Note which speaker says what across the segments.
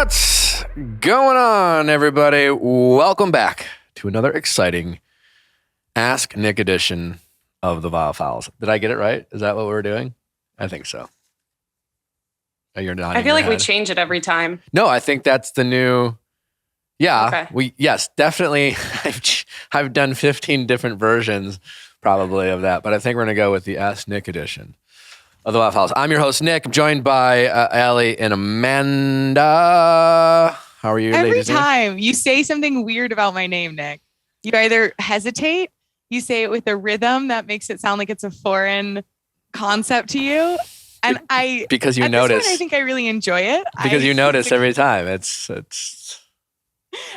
Speaker 1: What's going on, everybody? Welcome back to another exciting Ask Nick edition of the Viall Files. Did I get it right? Is that what we're doing? I think so. Oh, you're nodding.
Speaker 2: I feel like we change it every time.
Speaker 1: No, I think that's the new. Yeah,
Speaker 2: Okay.
Speaker 1: Yes, definitely. I've done 15 different versions probably of that, but I think we're gonna go with the Ask Nick edition of the Viall Files. I'm your host, Nick. I'm joined by Allie and Amanda. How are you,
Speaker 3: Every
Speaker 1: ladies?
Speaker 3: time you say something weird about my name, Nick, you either hesitate, you say it with a rhythm that makes it sound like it's a foreign concept to you. And
Speaker 1: because you
Speaker 3: at
Speaker 1: notice.
Speaker 3: this point, I think I really enjoy it.
Speaker 1: Because you notice every time. It's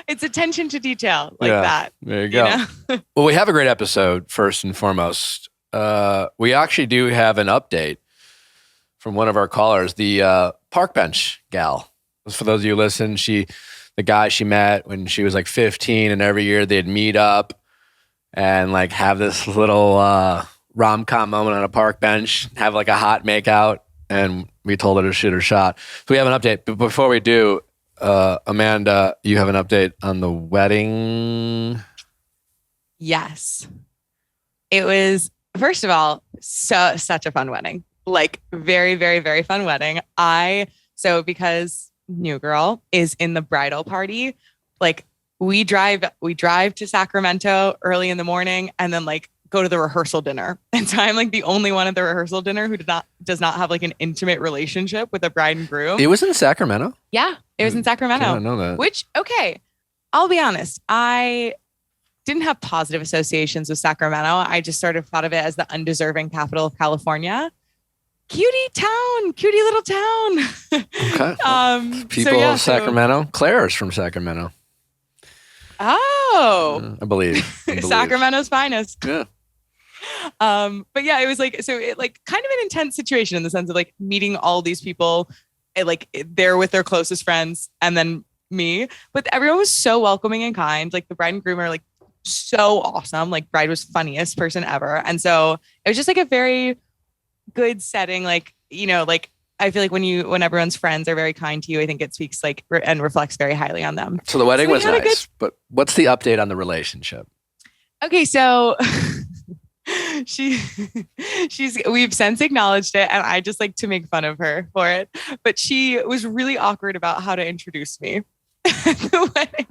Speaker 3: attention to detail like that.
Speaker 1: There you go.
Speaker 3: know?
Speaker 1: Well, we have a great episode, first and foremost. We actually do have an update from one of our callers, the park bench gal. For those of you who listen, the guy she met when she was like 15, and every year they'd meet up and like have this little rom-com moment on a park bench, have like a hot makeout, and we told her to shoot her shot. So we have an update. But before we do, Amanda, you have an update on the wedding?
Speaker 3: Yes. It was, first of all, such a fun wedding. Like very, very, very fun wedding. Because new girl is in the bridal party, like we drive to Sacramento early in the morning and then like go to the rehearsal dinner. And so I'm like the only one at the rehearsal dinner who does not have like an intimate relationship with the bride and groom.
Speaker 1: It was in Sacramento?
Speaker 3: Yeah, it was in Sacramento.
Speaker 1: I didn't know that.
Speaker 3: Which, okay, I'll be honest, I didn't have positive associations with Sacramento. I just sort of thought of it as the undeserving capital of California. Cutie little town.
Speaker 1: Okay. People of Sacramento. Claire's from Sacramento.
Speaker 3: Oh.
Speaker 1: I believe.
Speaker 3: Sacramento's finest.
Speaker 1: Yeah.
Speaker 3: But yeah, it was like, so it like kind of an intense situation in the sense of like meeting all these people, like they're with their closest friends and then me, but everyone was so welcoming and kind. Like the bride and groom are like so awesome. Like bride was funniest person ever. And so it was just like a very good setting. Like, you know, like I feel like when everyone's friends are very kind to you, I think it speaks like and reflects very highly on them.
Speaker 1: So the wedding was nice, but what's the update on the relationship?
Speaker 3: Okay, so we've since acknowledged it, and I just like to make fun of her for it. But she was really awkward about how to introduce me at the wedding.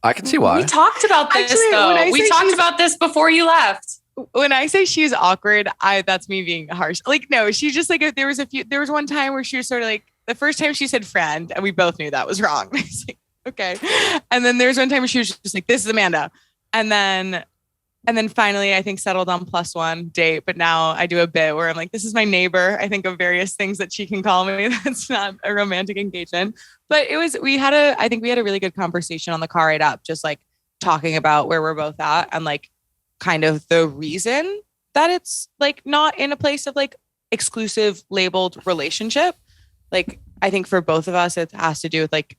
Speaker 1: I can see why.
Speaker 2: We talked about this though. We talked about this before you left.
Speaker 3: When I say she's awkward, that's me being harsh. Like, no, she just like, there was one time where she was sort of like, the first time she said friend, and we both knew that was wrong. I was like, okay. And then there's one time where she was just like, this is Amanda. And then finally, I think settled on +1 date. But now I do a bit where I'm like, this is my neighbor. I think of various things that she can call me. That's not a romantic engagement. But I think we had a really good conversation on the car ride up, just like talking about where we're both at and like kind of the reason that it's like not in a place of like exclusive labeled relationship. Like, I think for both of us, it has to do with like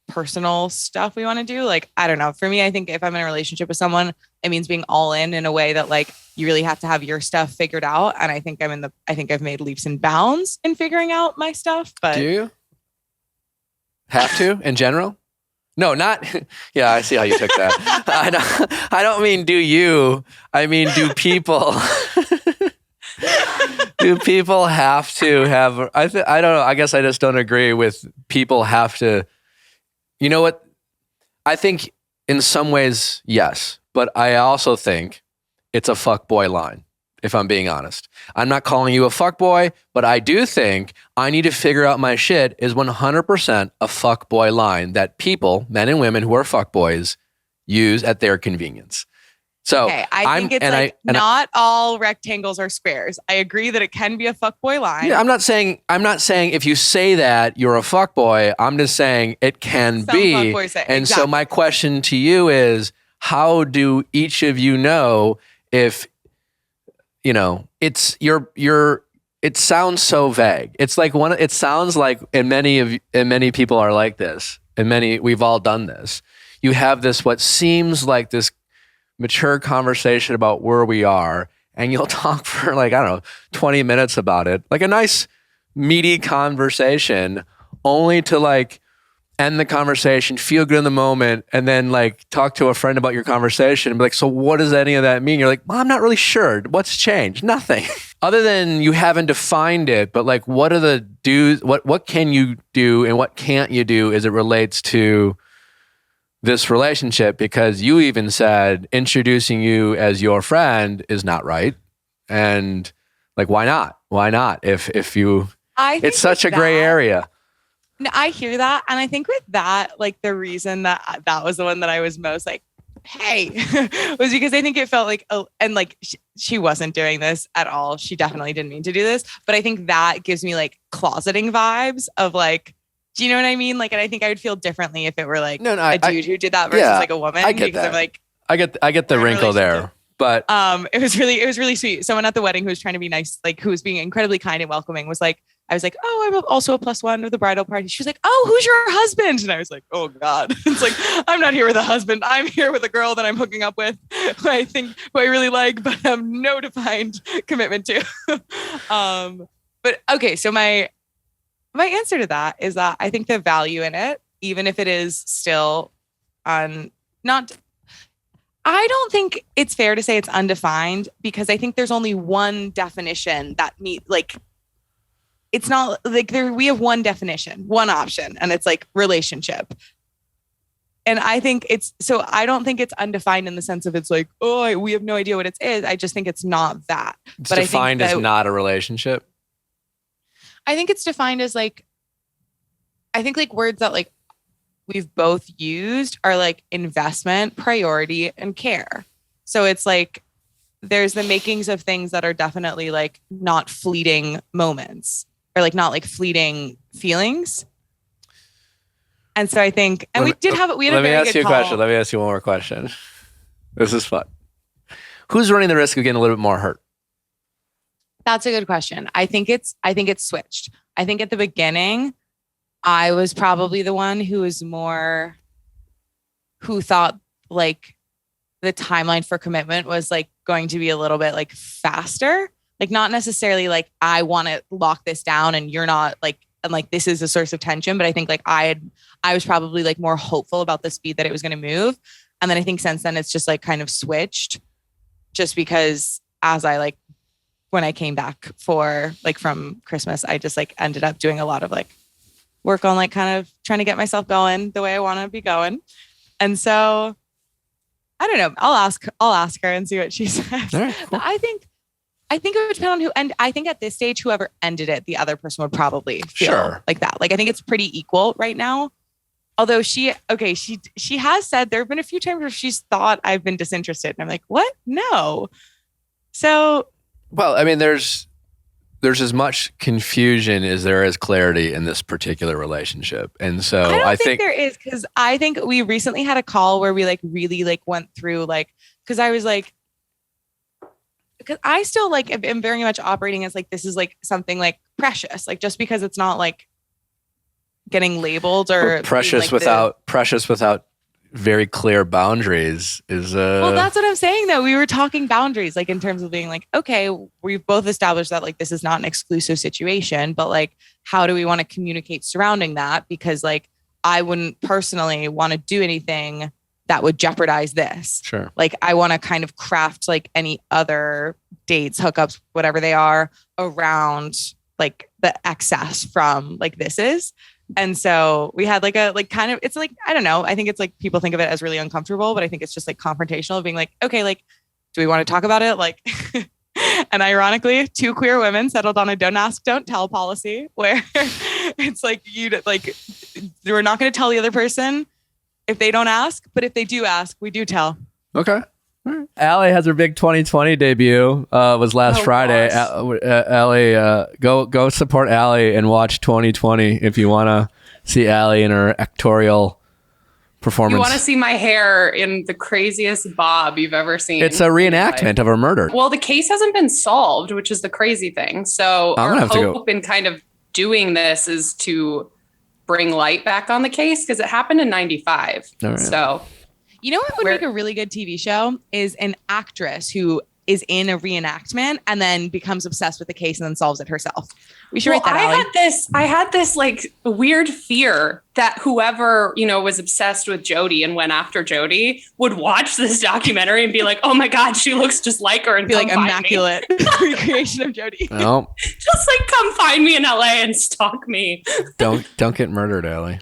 Speaker 3: personal stuff we want to do. Like, I don't know. For me, I think if I'm in a relationship with someone, it means being all in a way that like you really have to have your stuff figured out. And I think I've made leaps and bounds in figuring out my stuff. But
Speaker 1: do you have to in general? No, not. Yeah, I see how you took that. I don't mean do you. I mean, do people? Do people have to have? I don't know. I guess I just don't agree with people have to. You know what? I think in some ways, yes, but I also think it's a fuckboy line. If I'm being honest, I'm not calling you a fuckboy, but I do think I need to figure out my shit is 100% a fuckboy line that people, men and women who are fuckboys, use at their convenience. So
Speaker 3: okay, I think it's not all rectangles are squares. I agree that it can be a fuckboy line.
Speaker 1: Yeah, I'm not saying if you say that you're a fuckboy. I'm just saying it can be.
Speaker 3: Fuckboys say,
Speaker 1: and
Speaker 3: exactly.
Speaker 1: So my question to you is, how do each of you know if you know it's it sounds so vague. It's like it sounds like and many people are like this, and we've all done this. You have this what seems like this mature conversation about where we are, and you'll talk for like, I don't know, 20 minutes about it, like a nice meaty conversation, only to like end the conversation, feel good in the moment, and then like talk to a friend about your conversation and be like, so what does any of that mean? You're like, well, I'm not really sure. What's changed? Nothing. Other than you haven't defined it, but like what are the do's, what can you do and what can't you do as it relates to this relationship? Because you even said introducing you as your friend is not right. And like, why not? Why not? If you, it's such a gray area.
Speaker 3: No, I hear that. And I think with that, like the reason that was the one that I was most like, hey, was because I think it felt like, and like she wasn't doing this at all. She definitely didn't mean to do this. But I think that gives me like closeting vibes of like, do you know what I mean? Like, and I think I would feel differently if it were like a dude who did that versus like a woman.
Speaker 1: I get that. I'm like, I get the wrinkle there. But
Speaker 3: it was really sweet. Someone at the wedding who was trying to be nice, like who was being incredibly kind and welcoming, was like, I was like, oh, I'm also a +1 of the bridal party. She was like, oh, who's your husband? And I was like, oh God. It's like, I'm not here with a husband. I'm here with a girl that I'm hooking up with, who I really like, but have no defined commitment to. But okay, so my answer to that is that I think the value in it, even if it is still I don't think it's fair to say it's undefined, because I think there's only one definition that it's not like we have one definition, one option, and it's like relationship. And I think I don't think it's undefined in the sense of it's like, oh, we have no idea what it is. I just think it's not that.
Speaker 1: It's defined as not a relationship.
Speaker 3: I think it's defined as like, I think like words that like we've both used are like investment, priority, and care. So it's like, there's the makings of things that are definitely like not fleeting moments, or like not like fleeting feelings. And so I think, and we had a very good call.
Speaker 1: Let me ask you one more question. This is fun. Who's running the risk of getting a little bit more hurt?
Speaker 3: That's a good question. I think it's switched. I think at the beginning, I was probably the one who thought like the timeline for commitment was like going to be a little bit like faster. Like not necessarily like I want to lock this down and you're not like, and like this is a source of tension. But I think like I was probably like more hopeful about the speed that it was going to move. And then I think since then it's just like kind of switched, just because as I like, when I came back for like from Christmas, I just like ended up doing a lot of like work on like kind of trying to get myself going the way I want to be going. And so I don't know. I'll ask her and see what she says. Right, cool. I think it would depend on who, and I think at this stage, whoever ended it, the other person would probably feel like that. Like, I think it's pretty equal right now. Although she has said there have been a few times where she's thought I've been disinterested. And I'm like, what? No. So.
Speaker 1: Well, I mean, there's as much confusion as there is clarity in this particular relationship. And so
Speaker 3: I think there is, because I think we recently had a call where we like really like went through like, because I was like, because I still like am very much operating as like this is like something like precious, like just because it's not like getting labeled or
Speaker 1: precious without very clear boundaries is
Speaker 3: well, that's what I'm saying though. We were talking boundaries, like in terms of being like, okay, we've both established that like this is not an exclusive situation, but like how do we want to communicate surrounding that? Because like I wouldn't personally want to do anything that would jeopardize this.
Speaker 1: Sure.
Speaker 3: Like I want to kind of craft like any other dates, hookups, whatever they are, around like the excess from like this is. And so we had like a, like kind of, it's like, I don't know. I think it's like people think of it as really uncomfortable, but I think it's just like confrontational, being like, okay, like, do we want to talk about it? Like, and ironically, 2 queer women settled on a don't ask, don't tell policy where it's like, we're not going to tell the other person if they don't ask, but if they do ask, we do tell.
Speaker 1: Okay. Allie has her big 2020 debut. Was last Friday. Allie, go support Allie and watch 2020 if you want to see Allie in her actorial performance.
Speaker 2: You want to see my hair in the craziest bob you've ever seen.
Speaker 1: It's a reenactment of a murder.
Speaker 2: Well, the case hasn't been solved, which is the crazy thing. So our hope in kind of doing this is to bring light back on the case, because it happened in 95.
Speaker 1: Right.
Speaker 2: So.
Speaker 3: You know what would make a really good TV show is an actress who is in a reenactment and then becomes obsessed with the case and then solves it herself. We should write that, Allie.
Speaker 2: I had this like weird fear that whoever, was obsessed with Jody and went after Jody would watch this documentary and be like, oh my God, she looks just like her, and
Speaker 3: be like immaculate recreation of Jody.
Speaker 1: No.
Speaker 2: Just like come find me in LA and stalk me.
Speaker 1: Don't get murdered, Allie.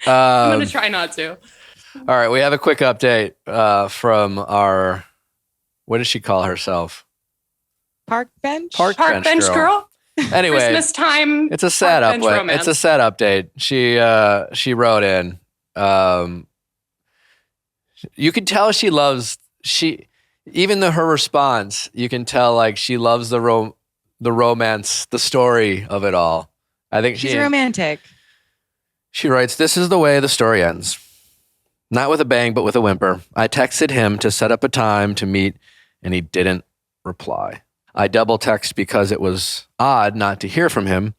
Speaker 2: I'm going to try not to.
Speaker 1: All right. We have a quick update from our, what does she call herself?
Speaker 3: Park bench
Speaker 2: bench girl.
Speaker 1: Anyway,
Speaker 2: Christmas time.
Speaker 1: It's a sad update. It's a sad update. She wrote in. You can tell even though her response, you can tell like she loves the romance, the story of it all. I think
Speaker 3: she's romantic.
Speaker 1: She writes, "This is the way the story ends. Not with a bang, but with a whimper. I texted him to set up a time to meet, and he didn't reply. I double text because it was odd not to hear from him,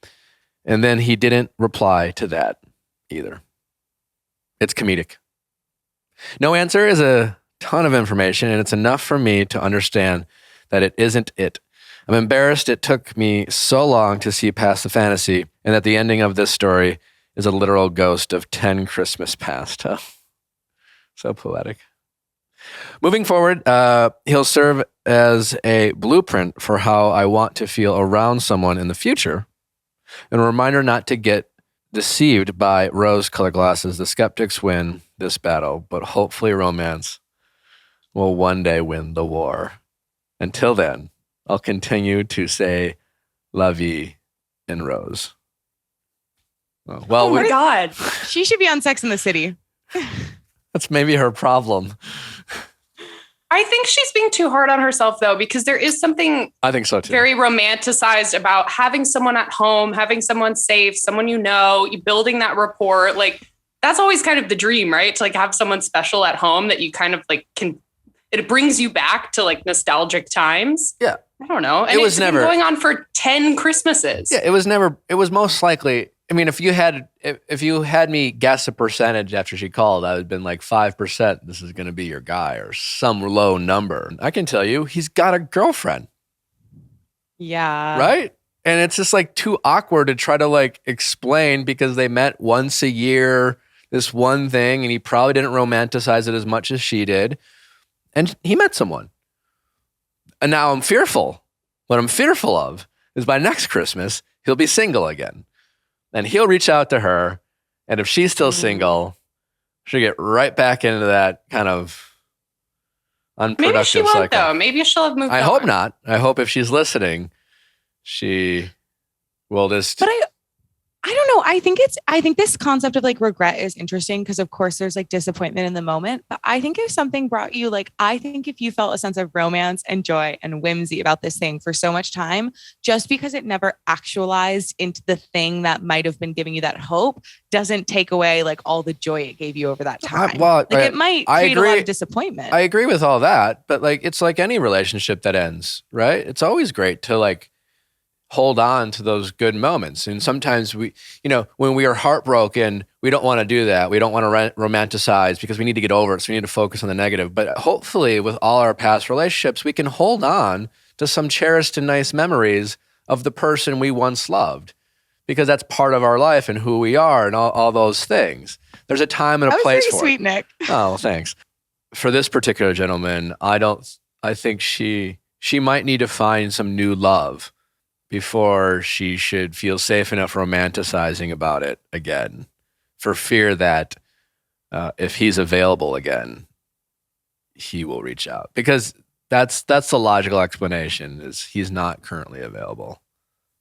Speaker 1: and then he didn't reply to that either. It's comedic. No answer is a ton of information, and it's enough for me to understand that it isn't it. I'm embarrassed it took me so long to see past the fantasy, and that the ending of this story is a literal ghost of 10 Christmas past." Huh? So poetic. Moving forward, he'll serve as a blueprint for how I want to feel around someone in the future, and a reminder not to get deceived by rose-colored glasses. The skeptics win this battle, but hopefully romance will one day win the war. Until then, I'll continue to say la vie in rose.
Speaker 2: Oh my God.
Speaker 3: She should be on Sex and the City.
Speaker 1: That's maybe her problem.
Speaker 2: I think she's being too hard on herself, though, because there is something
Speaker 1: I think so too.
Speaker 2: Very romanticized about having someone at home, having someone safe, someone you building that rapport. Like, that's always kind of the dream, right? To like have someone special at home that you kind of like it brings you back to like nostalgic times.
Speaker 1: Yeah.
Speaker 2: I don't know. And it's never been going on for 10 Christmases.
Speaker 1: Yeah, it was most likely, I mean, if you had me guess a percentage after she called, I would have been like 5%. This is going to be your guy, or some low number. I can tell you, he's got a girlfriend.
Speaker 3: Yeah.
Speaker 1: Right? And it's just like too awkward to try to like explain, because they met once a year, this one thing, and he probably didn't romanticize it as much as she did. And he met someone. And now I'm fearful. What I'm fearful of is by next Christmas, he'll be single again. And he'll reach out to her. And if she's still single, she'll get right back into that kind of unproductive
Speaker 2: Maybe she won't,
Speaker 1: cycle.
Speaker 2: though. Maybe she'll have moved on.
Speaker 1: I hope not. I hope if she's listening, she will just...
Speaker 3: But I don't know. I think this concept of like regret is interesting, because of course there's like disappointment in the moment. But I think if something brought you, like, I think if you felt a sense of romance and joy and whimsy about this thing for so much time, just because it never actualized into the thing that might have been giving you that hope, doesn't take away like all the joy it gave you over that time. It might create a lot of disappointment.
Speaker 1: I agree with all that, but like, it's like any relationship that ends, right? It's always great to like hold on to those good moments. And sometimes we, when we are heartbroken, we don't want to do that. We don't want to romanticize, because we need to get over it. So we need to focus on the negative. But hopefully with all our past relationships, we can hold on to some cherished and nice memories of the person we once loved, because that's part of our life and who we are and all those things. There's a time and a place for
Speaker 3: sweet,
Speaker 1: it.
Speaker 3: Nick.
Speaker 1: Oh, well, thanks. For this particular gentleman, I think she might need to find some new love before she should feel safe enough romanticizing about it again, for fear that if he's available again, he will reach out. Because that's the logical explanation, is he's not currently available.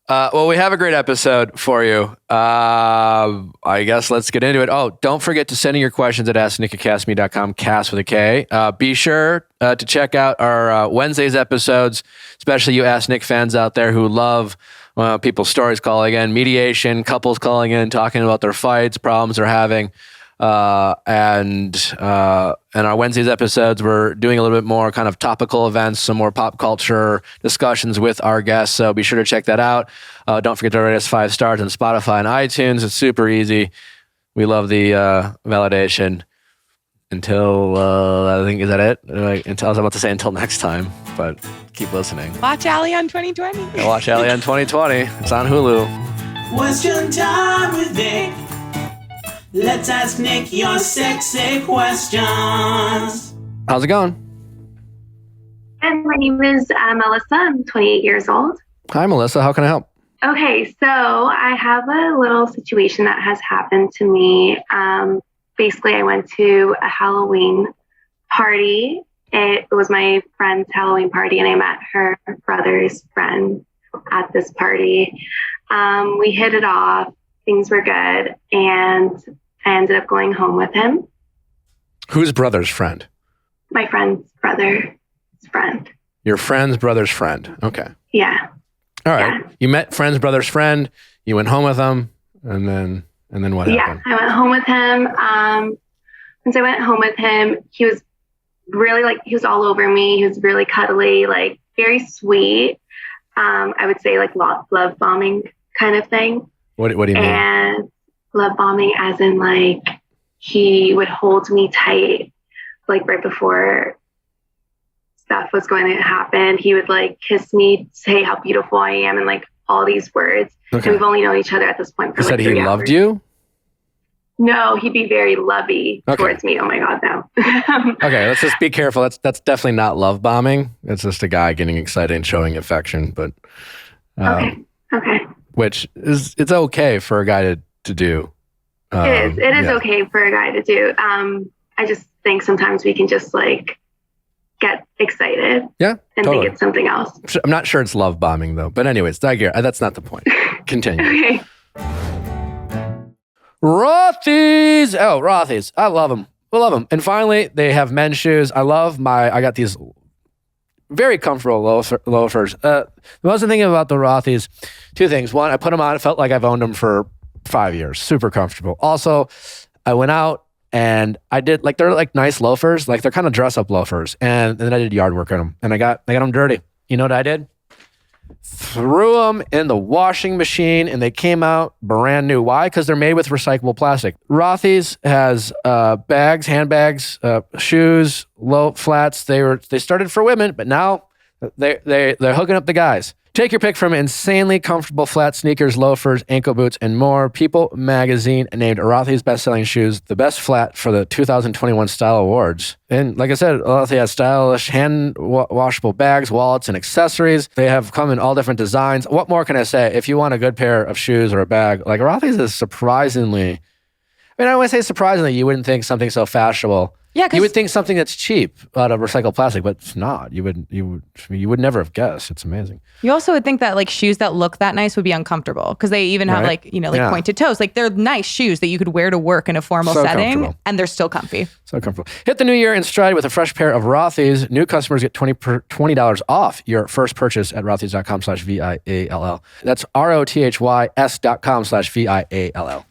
Speaker 1: Well, we have a great episode for you. I guess let's get into it. Oh, don't forget to send in your questions at asknick@castme.com, cast with a K. Be sure to check out our Wednesday's episodes, especially you Ask Nick fans out there who love people's stories calling in, mediation, couples calling in, talking about their fights, problems they're having. And our Wednesday's episodes, we're doing a little bit more kind of topical events, some more pop culture discussions with our guests. So be sure to check that out. Don't forget to rate us 5 stars on Spotify and iTunes. It's super easy. We love the validation. until I think, is that it? Until I was about to say until next time, but keep listening.
Speaker 3: Watch Allie on 2020.
Speaker 1: And watch Allie on 2020. It's on Hulu.
Speaker 4: Question time with Nick. Let's ask Nick your sexy questions.
Speaker 1: How's it going?
Speaker 5: Hi, my name is Melissa. I'm 28 years old.
Speaker 1: Hi, Melissa. How can I help?
Speaker 5: Okay, so I have a little situation that has happened to me. Basically, I went to a Halloween party. It was my friend's Halloween party, and I met her brother's friend at this party. We hit it off. Things were good, and I ended up going home with him.
Speaker 1: Whose brother's friend?
Speaker 5: My friend's brother's friend.
Speaker 1: Your friend's brother's friend. Okay.
Speaker 5: Yeah.
Speaker 1: All right.
Speaker 5: Yeah.
Speaker 1: You met friend's brother's friend. You went home with him, and then what happened?
Speaker 5: Yeah, I went home with him. Since I went home with him, he was really he was all over me. He was really cuddly, very sweet. I would say love bombing kind of thing.
Speaker 1: What do you mean?
Speaker 5: And love bombing as in he would hold me tight, right before stuff was going to happen. He would kiss me, say how beautiful I am, and all these words.
Speaker 1: Okay.
Speaker 5: And we've only known each other at this point for
Speaker 1: He said he
Speaker 5: 3
Speaker 1: loved
Speaker 5: hours.
Speaker 1: you?
Speaker 5: No, he'd be very lovey towards me. Oh my God, no.
Speaker 1: Okay, let's just be careful. That's definitely not love bombing. It's just a guy getting excited and showing affection, but
Speaker 5: Okay.
Speaker 1: which is, it's okay for a guy to do.
Speaker 5: It is okay for a guy to do. I just think sometimes we can just get excited.
Speaker 1: Yeah,
Speaker 5: and
Speaker 1: totally.
Speaker 5: think it's something else.
Speaker 1: I'm not sure it's love bombing though. But anyways, that's not the point. Continue.
Speaker 5: Okay.
Speaker 1: Rothy's. Oh, Rothy's. I love them. I love them. And finally, they have men's shoes. I got these very comfortable loafers. The most thing about the Rothy's, two things. One, I put them on. It felt like I've owned them for 5 years. Super comfortable. Also, I went out and I did they're nice loafers. They're kind of dress up loafers. And then I did yard work on them and I got them dirty. You know what I did? Threw them in the washing machine and they came out brand new. Why? Because they're made with recyclable plastic. Rothy's has bags, handbags, shoes, low flats. They started for women, but now they're hooking up the guys. Take your pick from insanely comfortable flat sneakers, loafers, ankle boots, and more. People magazine named Rothy's best-selling shoes the best flat for the 2021 Style Awards. And like I said, Rothy has stylish hand-washable bags, wallets, and accessories. They have come in all different designs. What more can I say? If you want a good pair of shoes or a bag, Rothy's is surprisingly... I always say surprisingly, you wouldn't think something so fashionable.
Speaker 3: Yeah,
Speaker 1: you would think something that's cheap out of recycled plastic, but it's not. You would never have guessed. It's amazing.
Speaker 3: You also would think that shoes that look that nice would be uncomfortable because they even have
Speaker 1: Yeah.
Speaker 3: pointed toes. They're nice shoes that you could wear to work in a formal
Speaker 1: So
Speaker 3: setting,
Speaker 1: comfortable.
Speaker 3: and they're still comfy.
Speaker 1: So comfortable. Hit the new year in stride with a fresh pair of Rothy's. New customers get $20 off your first purchase at rothys.com/VIALL. That's ROTHYS.com/VIALL.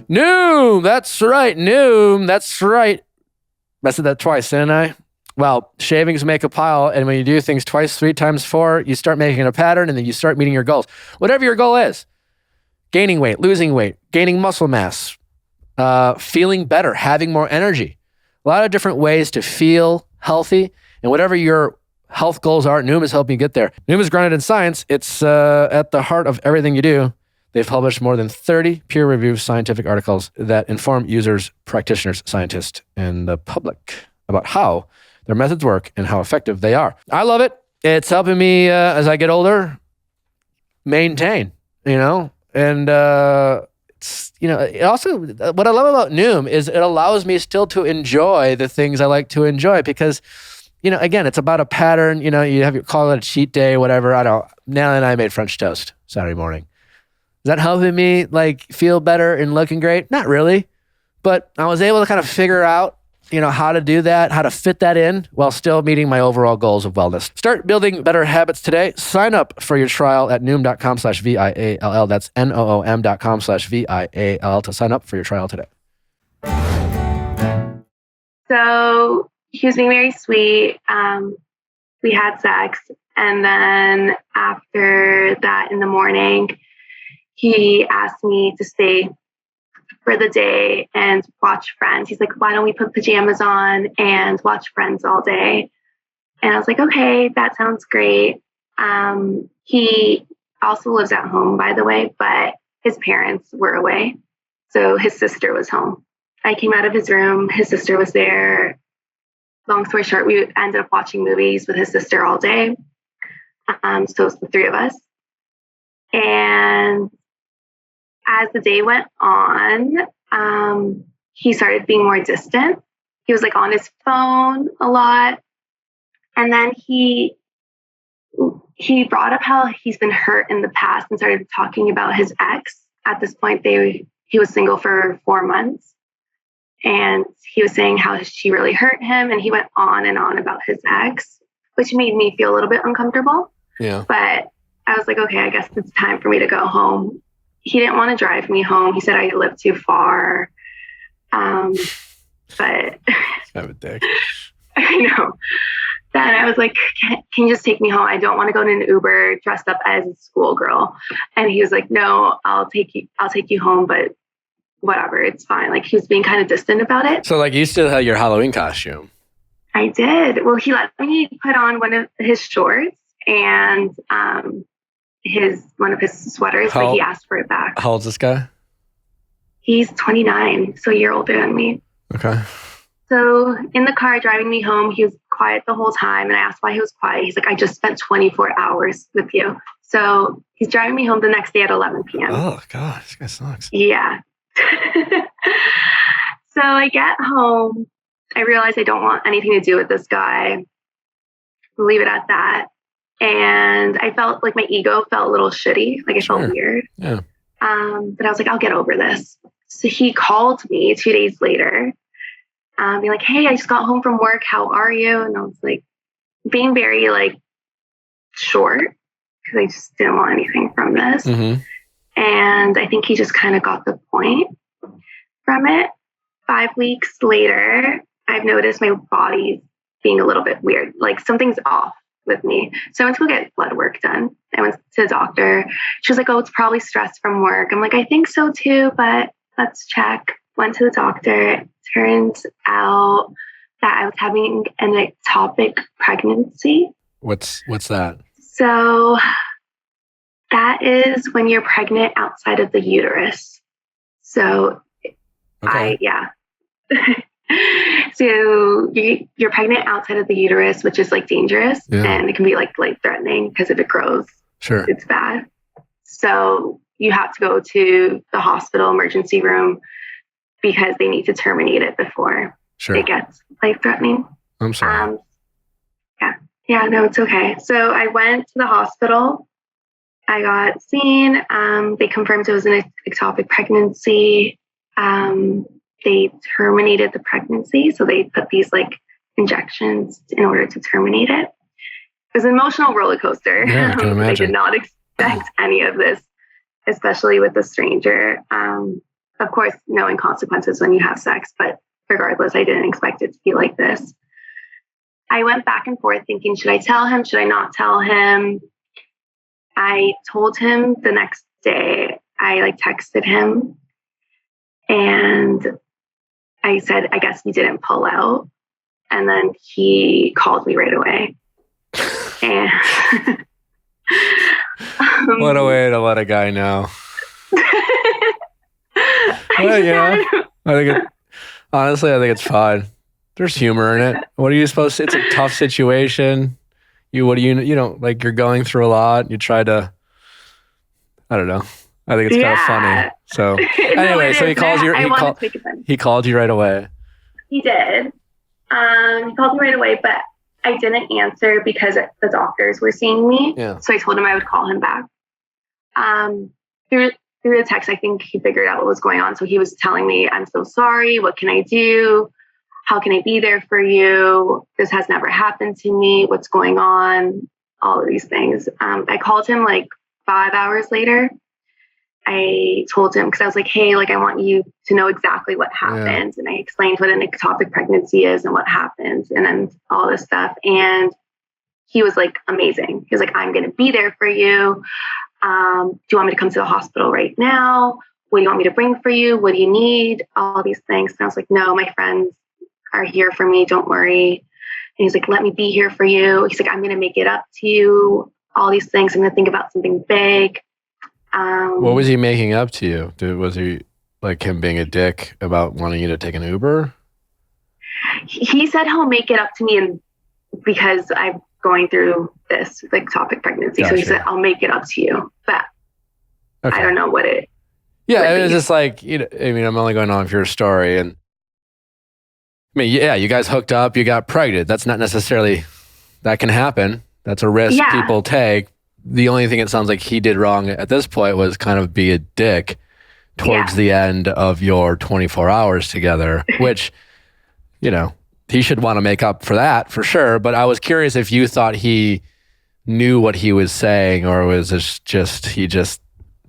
Speaker 1: Noom, that's right. Noom, that's right. I said that twice, didn't I? Well, shavings make a pile, and when you do things twice, 3 times 4, you start making a pattern, and then you start meeting your goals. Whatever your goal is, gaining weight, losing weight, gaining muscle mass, feeling better, having more energy. A lot of different ways to feel healthy, and whatever your health goals are, Noom is helping you get there. Noom is grounded in science. It's at the heart of everything you do. They've published more than 30 peer-reviewed scientific articles that inform users, practitioners, scientists, and the public about how their methods work and how effective they are. I love it. It's helping me as I get older maintain, and it's, it also, what I love about Noom is it allows me still to enjoy the things I like to enjoy because, again, it's about a pattern. You call it a cheat day, whatever. I don't. Natalie and I made French toast Saturday morning. Is that helping me feel better and looking great? Not really, but I was able to kind of figure out, how to do that, how to fit that in while still meeting my overall goals of wellness. Start building better habits today. Sign up for your trial at noom.com/VIALL. That's NOOM.com/VIALL to sign up for your trial today.
Speaker 5: So he was being very sweet. We had sex. And then after that in the morning, he asked me to stay for the day and watch Friends. He's like, why don't we put pajamas on and watch Friends all day? And I was like, okay, that sounds great. He also lives at home, by the way, but his parents were away. So his sister was home. I came out of his room. His sister was there. Long story short, we ended up watching movies with his sister all day. So it was the three of us. And as the day went on, he started being more distant. He was like on his phone a lot. And then he brought up how he's been hurt in the past and started talking about his ex. At this point, he was single for 4 months. And he was saying how she really hurt him. And he went on and on about his ex, which made me feel a little bit uncomfortable.
Speaker 1: Yeah.
Speaker 5: But I was like, okay, I guess it's time for me to go home. He didn't want to drive me home. He said I lived too far. But
Speaker 1: Kind of a dick.
Speaker 5: I know. Then I was like, can you just take me home? I don't want to go in an Uber dressed up as a schoolgirl. And he was like, no, I'll take you home, but whatever, it's fine. Like, he was being kind of distant about it.
Speaker 1: So like you still had your Halloween costume.
Speaker 5: I did. Well, he let me put on one of his shorts and one of his sweaters, but he asked for it back.
Speaker 1: How old's this guy?
Speaker 5: He's 29, so a year older than me.
Speaker 1: Okay.
Speaker 5: So in the car driving me home, he was quiet the whole time. And I asked why he was quiet. He's like, I just spent 24 hours with you. So he's driving me home the next day at 11 p.m.
Speaker 1: Oh, God, this guy sucks.
Speaker 5: Yeah. So I get home. I realize I don't want anything to do with this guy. Leave it at that. And I felt like my ego felt a little shitty. Like I felt weird.
Speaker 1: Yeah.
Speaker 5: But I was like, I'll get over this. So he called me 2 days later. Be like, hey, I just got home from work. How are you? And I was like, being very like short because I just didn't want anything from this.
Speaker 1: Mm-hmm.
Speaker 5: And I think he just kind of got the point from it. 5 weeks later, I've noticed my body being a little bit weird. Like something's off with me. So I went to go get blood work done. I went to the doctor. She was like, oh, it's probably stress from work. I'm like, I think so too, but let's check. Went to the doctor. Turns out that I was having an ectopic pregnancy.
Speaker 1: What's that?
Speaker 5: So that is when you're pregnant outside of the uterus. So
Speaker 1: Okay.
Speaker 5: So you're pregnant outside of the uterus, which is like dangerous, and it can be like life-threatening because if it grows, it's bad. So you have to go to the hospital emergency room because they need to terminate it before it gets life-threatening.
Speaker 1: I'm sorry.
Speaker 5: No, it's okay. So I went to the hospital. I got seen. They confirmed it was an ectopic pregnancy. They terminated the pregnancy. So they put these like injections in order to terminate it. It was an emotional roller coaster.
Speaker 1: Yeah, I can imagine.
Speaker 5: I did not expect any of this, especially with a stranger. Of course, knowing consequences when you have sex, but regardless, I didn't expect it to be like this. I went back and forth thinking, should I tell him? Should I not tell him? I told him the next day. I texted him and I said, I guess you didn't pull out. And then he called me right away. And
Speaker 1: what a way to let a guy know. Well, honestly, I think it's fine. There's humor in it. What are you supposed to? It's a tough situation. You don't like, you're going through a lot. You try to, I don't know. I think it's kind of funny. So anyway, so he calls you. He called you right away.
Speaker 5: He did. He called me right away, but I didn't answer because the doctors were seeing me.
Speaker 1: Yeah.
Speaker 5: So I told him I would call him back. Through the text, I think he figured out what was going on. So he was telling me, I'm so sorry. What can I do? How can I be there for you? This has never happened to me. What's going on? All of these things. I called him like 5 hours later. I told him, because I was like, hey, I want you to know exactly what happened. Yeah. And I explained what an ectopic pregnancy is and what happens and then all this stuff. And he was like, amazing. He was like, I'm going to be there for you. Do you want me to come to the hospital right now? what do you want me to bring for you? What do you need? All these things. And I was like, no, my friends are here for me. Don't worry. And he's like, let me be here for you. He's like, I'm going to make it up to you. All these things. I'm going to think about something big.
Speaker 1: What was he making up to you? Was he like him being a dick about wanting you to take an Uber?
Speaker 5: He said he'll make it up to me, and because I'm going through this like ectopic pregnancy.
Speaker 1: Gotcha.
Speaker 5: So he said, I'll make it up to you. But
Speaker 1: Okay.
Speaker 5: I don't know what it.
Speaker 1: Yeah,
Speaker 5: would
Speaker 1: it was
Speaker 5: be.
Speaker 1: just like, I mean, I'm only going on for your story. And I mean, yeah, you guys hooked up, you got pregnant. That's not necessarily, that can happen. That's a risk
Speaker 5: Yeah.
Speaker 1: people take. The only thing it sounds like he did wrong at this point was kind of be a dick towards the end of your 24 hours together, which, he should want to make up for that for sure. But I was curious if you thought he knew what he was saying, or was this he just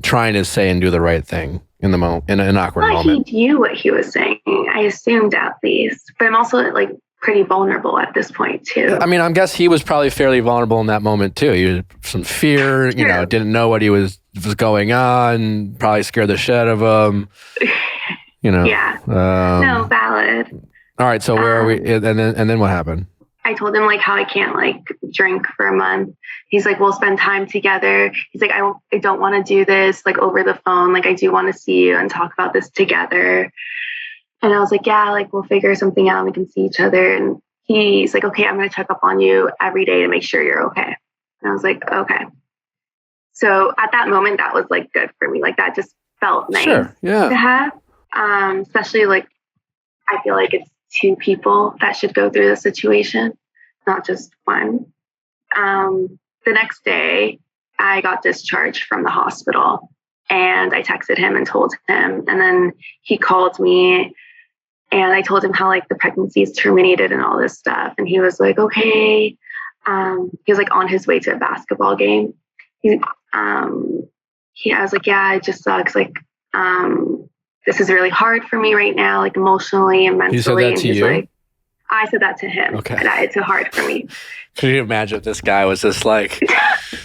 Speaker 1: trying to say and do the right thing in the moment, in an awkward
Speaker 5: I thought
Speaker 1: moment.
Speaker 5: he knew what he was saying. I assumed at least, but I'm also like pretty vulnerable at this point too.
Speaker 1: I mean, I guess he was probably fairly vulnerable in that moment too. He had some fear,
Speaker 5: Sure.
Speaker 1: didn't know what was going on, probably scared the shit out of him.
Speaker 5: Yeah. No, valid.
Speaker 1: All right, so where are we? And then what happened?
Speaker 5: I told him like how I can't like drink for a month. He's like, we'll spend time together. He's like, I don't want to do this like over the phone. Like I do want to see you and talk about this together. And I was like, yeah, like we'll figure something out. We can see each other. And he's like, okay, I'm going to check up on you every day to make sure you're okay. And I was like, okay. So at that moment, that was like good for me. Like that just felt nice
Speaker 1: Sure, yeah.
Speaker 5: to have. Especially like, I feel like it's two people that should go through the situation, not just one. The next day, I got discharged from the hospital and I texted him and told him. And then he called me and I told him how like the pregnancy is terminated and all this stuff. And he was like, okay. He was like on his way to a basketball game. I was like, yeah, it just sucks. Like, this is really hard for me right now, like emotionally and mentally.
Speaker 1: You said that
Speaker 5: and
Speaker 1: to
Speaker 5: he's
Speaker 1: you?
Speaker 5: like, I said that to him.
Speaker 1: Okay.
Speaker 5: That it's hard for me.
Speaker 1: Could you imagine if this guy was just like,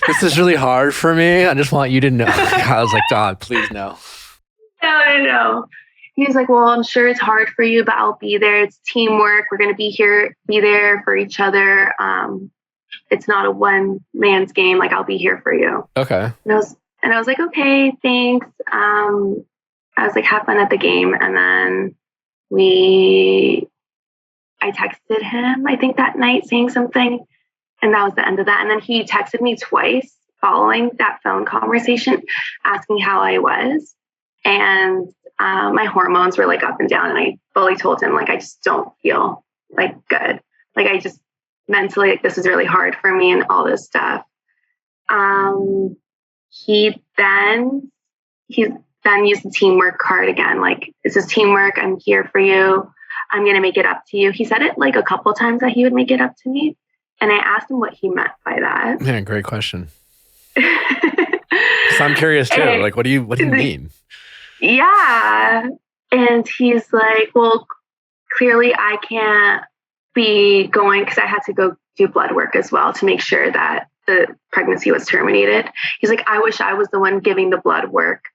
Speaker 1: this is really hard for me. I just want you to know. I was like, God, please no.
Speaker 5: No. He was like, well, I'm sure it's hard for you, but I'll be there. It's teamwork. We're going to be there for each other. It's not a one man's game. Like I'll be here for you.
Speaker 1: Okay.
Speaker 5: And I was like, okay, thanks. I was like, have fun at the game. And then I texted him, I think that night saying something. And that was the end of that. And then he texted me twice following that phone conversation, asking how I was. And my hormones were like up and down. And I fully told him, like, I just don't feel like good. Like I just mentally, like this is really hard for me and all this stuff. He then used the teamwork card again. Like, this is teamwork. I'm here for you. I'm going to make it up to you. He said it like a couple times that he would make it up to me. And I asked him what he meant by that.
Speaker 1: Man, great question. So I'm curious too. Like, what do you mean?
Speaker 5: Yeah. And he's like, well, clearly I can't be going because I had to go do blood work as well to make sure that the pregnancy was terminated. He's like, I wish I was the one giving the blood work.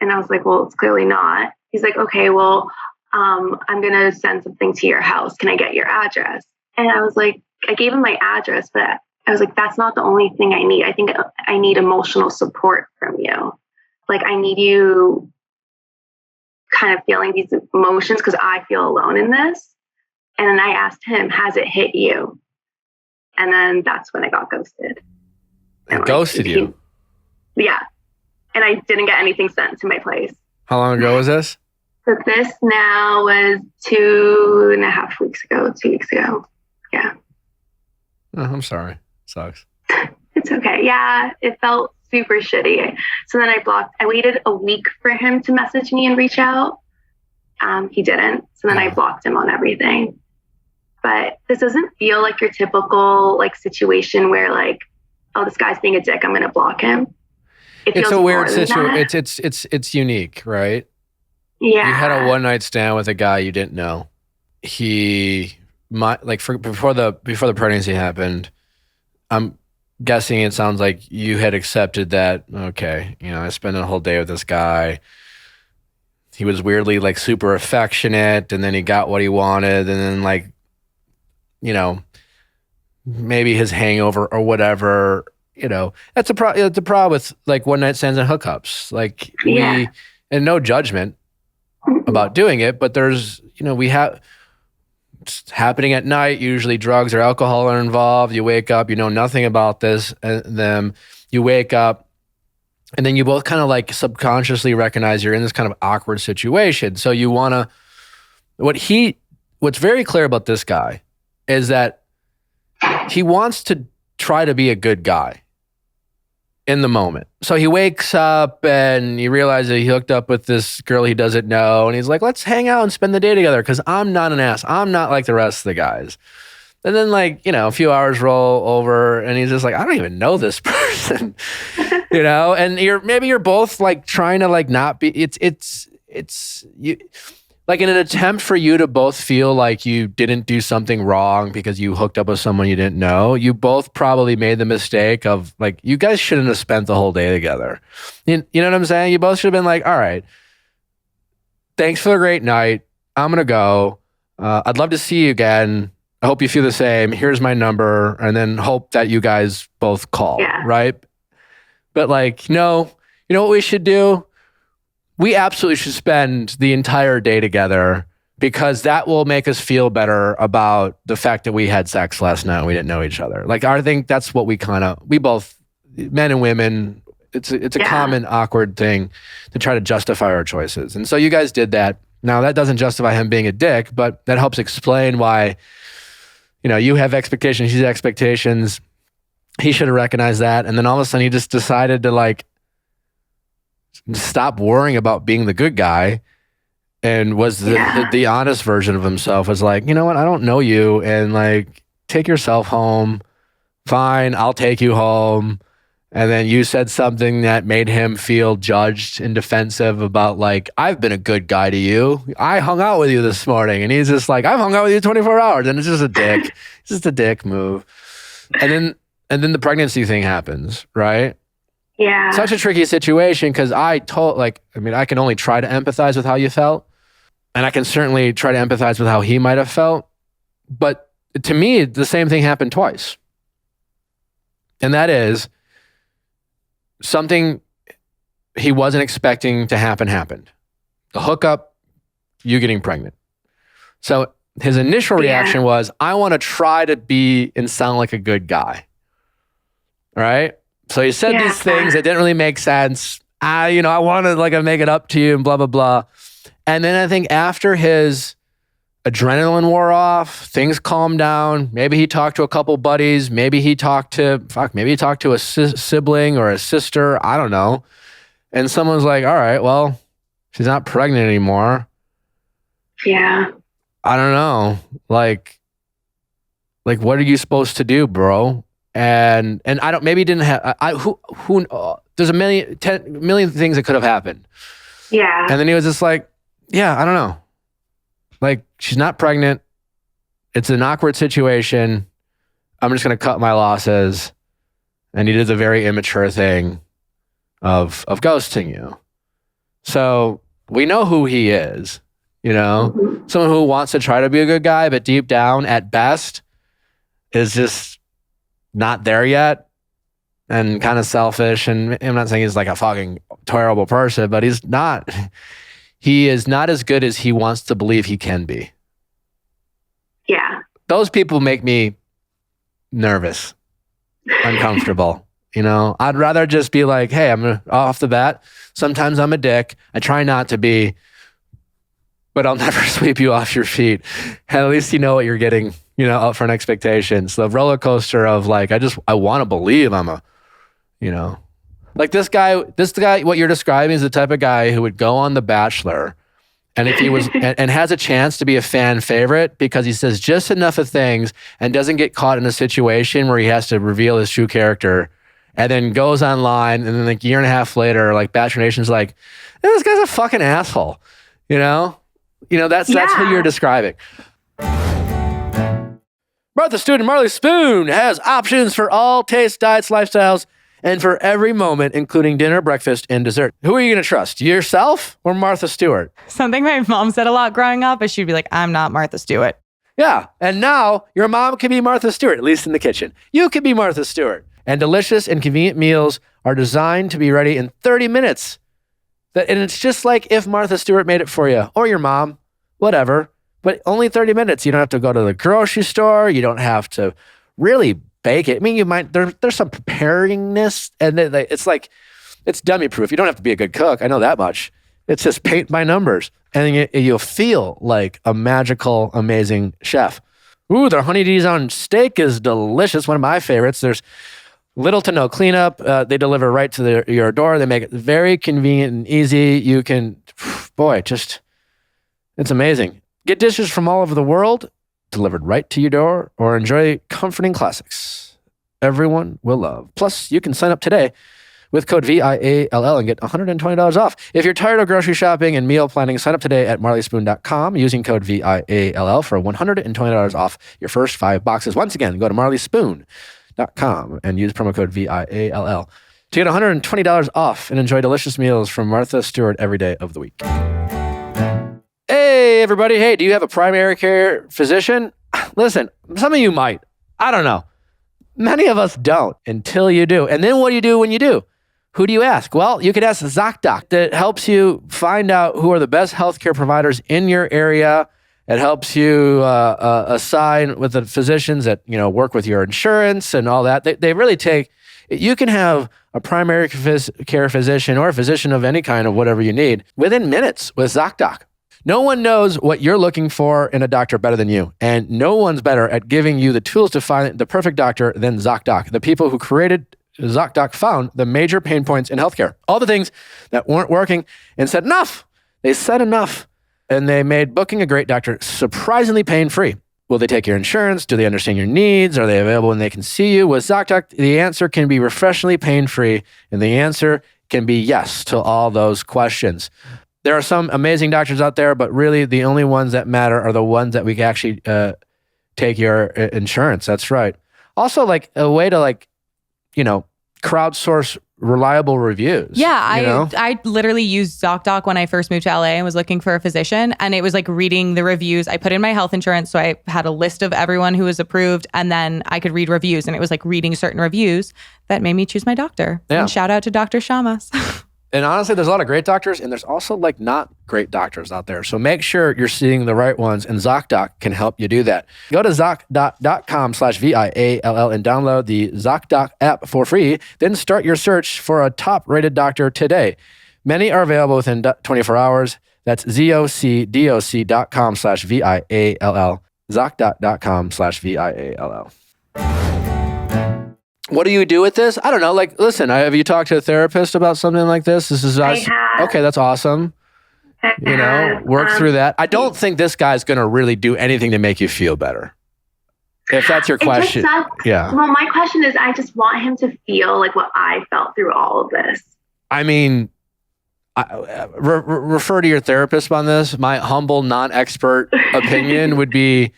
Speaker 5: And I was like, well, it's clearly not. He's like, okay, well, I'm going to send something to your house. Can I get your address? And I was like, I gave him my address, but I was like, that's not the only thing I need. I think I need emotional support from you. Like, I need you kind of feeling these emotions because I feel alone in this. And then I asked him, has it hit you? And then that's when I got ghosted.
Speaker 1: And ghosted you?
Speaker 5: Yeah. And I didn't get anything sent to my place.
Speaker 1: How long ago was this?
Speaker 5: So this now was 2.5 weeks ago, 2 weeks ago. Yeah.
Speaker 1: Oh, I'm sorry. Sucks.
Speaker 5: It's okay. Yeah, it felt super shitty. So then I waited a week for him to message me and reach out. He didn't. So then I blocked him on everything. But this doesn't feel like your typical like situation where like, oh, this guy's being a dick, I'm going to block him.
Speaker 1: It's a weird situation. It's unique, right?
Speaker 5: Yeah.
Speaker 1: You had a one night stand with a guy you didn't know. Before the pregnancy happened, I'm guessing it sounds like you had accepted that, okay, I spent a whole day with this guy. he was weirdly like super affectionate, and then he got what he wanted, and then like, you know, maybe his hangover or whatever, you know, that's a problem with like one night stands and hookups. Like and no judgment about doing it, but there's, you know, it's happening at night. Usually drugs or alcohol are involved. You wake up, you know nothing about this, and then you wake up, and then you both kind of like subconsciously recognize you're in this kind of awkward situation. So you want to, what's very clear about this guy is that he wants to try to be a good guy in the moment. So he wakes up and he realizes that he hooked up with this girl he doesn't know. And he's like, let's hang out and spend the day together because I'm not an ass. I'm not like the rest of the guys. And then like, you know, a few hours roll over and he's just like, I don't even know this person, you know? And maybe you're both like trying to like not be, it's you, like in an attempt for you to both feel like you didn't do something wrong because you hooked up with someone you didn't know, you both probably made the mistake of like, you guys shouldn't have spent the whole day together. You know what I'm saying? You both should have been like, all right, thanks for the great night. I'm going to go. I'd love to see you again. I hope you feel the same. Here's my number. And then hope that you guys both call, right? But like, no, you know what we should do? We absolutely should spend the entire day together because that will make us feel better about the fact that we had sex last night and we didn't know each other. Like, I think that's what we both, men and women, it's a common awkward thing to try to justify our choices. And so you guys did that. Now that doesn't justify him being a dick, but that helps explain why, you know, you have expectations, he has expectations. He should have recognized that. And then all of a sudden he just decided to like, stop worrying about being the good guy and was the honest version of himself. Was like, you know what, I don't know you, and like, take yourself home. Fine, I'll take you home. And then you said something that made him feel judged and defensive about like, I've been a good guy to you. I hung out with you this morning. And he's just like, I've hung out with you 24 hours. And it's just a dick. It's just a dick move. And then the pregnancy thing happens, right?
Speaker 5: Yeah.
Speaker 1: Such a tricky situation because I can only try to empathize with how you felt. And I can certainly try to empathize with how he might have felt. But to me, the same thing happened twice. And that is something he wasn't expecting to happen happened. The hookup, you getting pregnant. So his initial reaction was, I want to try to be and sound like a good guy. Right? So he said these things that didn't really make sense. I want to like make it up to you and blah, blah, blah. And then I think after his adrenaline wore off, things calmed down. Maybe he talked to a couple buddies. Maybe he talked to a sibling or a sister. I don't know. And someone's like, all right, well, she's not pregnant anymore.
Speaker 5: Yeah.
Speaker 1: I don't know. Like what are you supposed to do, bro? And I don't, maybe didn't have, there's a million things that could have happened.
Speaker 5: Yeah.
Speaker 1: And then he was just like, yeah, I don't know. Like, she's not pregnant. It's an awkward situation. I'm just going to cut my losses. And he did the very immature thing of ghosting you. So we know who he is, someone who wants to try to be a good guy, but deep down at best is just not there yet and kind of selfish. And I'm not saying he's like a fucking terrible person, but he is not as good as he wants to believe he can be.
Speaker 5: Yeah.
Speaker 1: Those people make me nervous, uncomfortable. I'd rather just be like, hey, I'm off the bat. Sometimes I'm a dick. I try not to be, but I'll never sweep you off your feet. And at least you know what you're getting, up for an expectation. So the roller coaster of like, I want to believe I'm like this guy, what you're describing is the type of guy who would go on The Bachelor, and if he was, and has a chance to be a fan favorite because he says just enough of things and doesn't get caught in a situation where he has to reveal his true character, and then goes online, and then like a year and a half later, like Bachelor Nation's like, this guy's a fucking asshole. That's who you're describing. Martha Stewart and Marley Spoon has options for all tastes, diets, lifestyles, and for every moment, including dinner, breakfast, and dessert. Who are you going to trust, yourself or Martha Stewart?
Speaker 3: Something my mom said a lot growing up is she'd be like, I'm not Martha Stewart.
Speaker 1: Yeah, and now your mom can be Martha Stewart, at least in the kitchen. You can be Martha Stewart. And delicious and convenient meals are designed to be ready in 30 minutes. And it's just like if Martha Stewart made it for you, or your mom, whatever, but only 30 minutes. You don't have to go to the grocery store. You don't have to really bake it. I mean, you might, there's some preparingness, and it's dummy proof. You don't have to be a good cook. I know that much. It's just paint by numbers, and you'll feel like a magical, amazing chef. Ooh, their honey Dijon steak is delicious. One of my favorites. There's little to no cleanup. They deliver right to your door. They make it very convenient and easy. You can, it's amazing. Get dishes from all over the world delivered right to your door, or enjoy comforting classics everyone will love. Plus, you can sign up today with code VIALL and get $120 off. If you're tired of grocery shopping and meal planning, sign up today at marleyspoon.com using code VIALL for $120 off your first 5 boxes. Once again, go to marleyspoon.com and use promo code VIALL to get $120 off and enjoy delicious meals from Martha Stewart every day of the week. Hey, everybody. Hey, do you have a primary care physician? Listen, some of you might. I don't know. Many of us don't until you do. And then what do you do when you do? Who do you ask? Well, you could ask ZocDoc. That helps you find out who are the best healthcare providers in your area. It helps you assign with the physicians that work with your insurance and all that. They really take. You can have a primary care physician or a physician of any kind of whatever you need within minutes with ZocDoc. No one knows what you're looking for in a doctor better than you, and no one's better at giving you the tools to find the perfect doctor than ZocDoc. The people who created ZocDoc found the major pain points in healthcare, all the things that weren't working, and said enough. They said enough, and they made booking a great doctor surprisingly pain-free. Will they take your insurance? Do they understand your needs? Are they available when they can see you? With ZocDoc, the answer can be refreshingly pain-free, and the answer can be yes to all those questions. There are some amazing doctors out there, but really the only ones that matter are the ones that we can actually take your insurance. That's right. Also, like a way to crowdsource reliable reviews.
Speaker 3: Yeah, I literally used ZocDoc when I first moved to LA and was looking for a physician, and it was like reading the reviews. I put in my health insurance, so I had a list of everyone who was approved, and then I could read reviews, and it was like reading certain reviews that made me choose my doctor. Yeah. And shout out to Dr. Shamas.
Speaker 1: And honestly, there's a lot of great doctors, and there's also not great doctors out there. So make sure you're seeing the right ones, and ZocDoc can help you do that. Go to ZocDoc.com/VIALL and download the ZocDoc app for free. Then start your search for a top-rated doctor today. Many are available within 24 hours. That's ZocDoc.com/VIALL. ZocDoc.com/VIALL. What do you do with this? I don't know. Listen, have you talked to a therapist about something like this?
Speaker 5: I have.
Speaker 1: Okay, that's awesome. Work through that. I don't think this guy's going to really do anything to make you feel better. If that's your question. Yeah.
Speaker 5: Well, my question is, I just want him to feel like what I felt through all of this.
Speaker 1: I mean, refer to your therapist on this. My humble, non-expert opinion would be,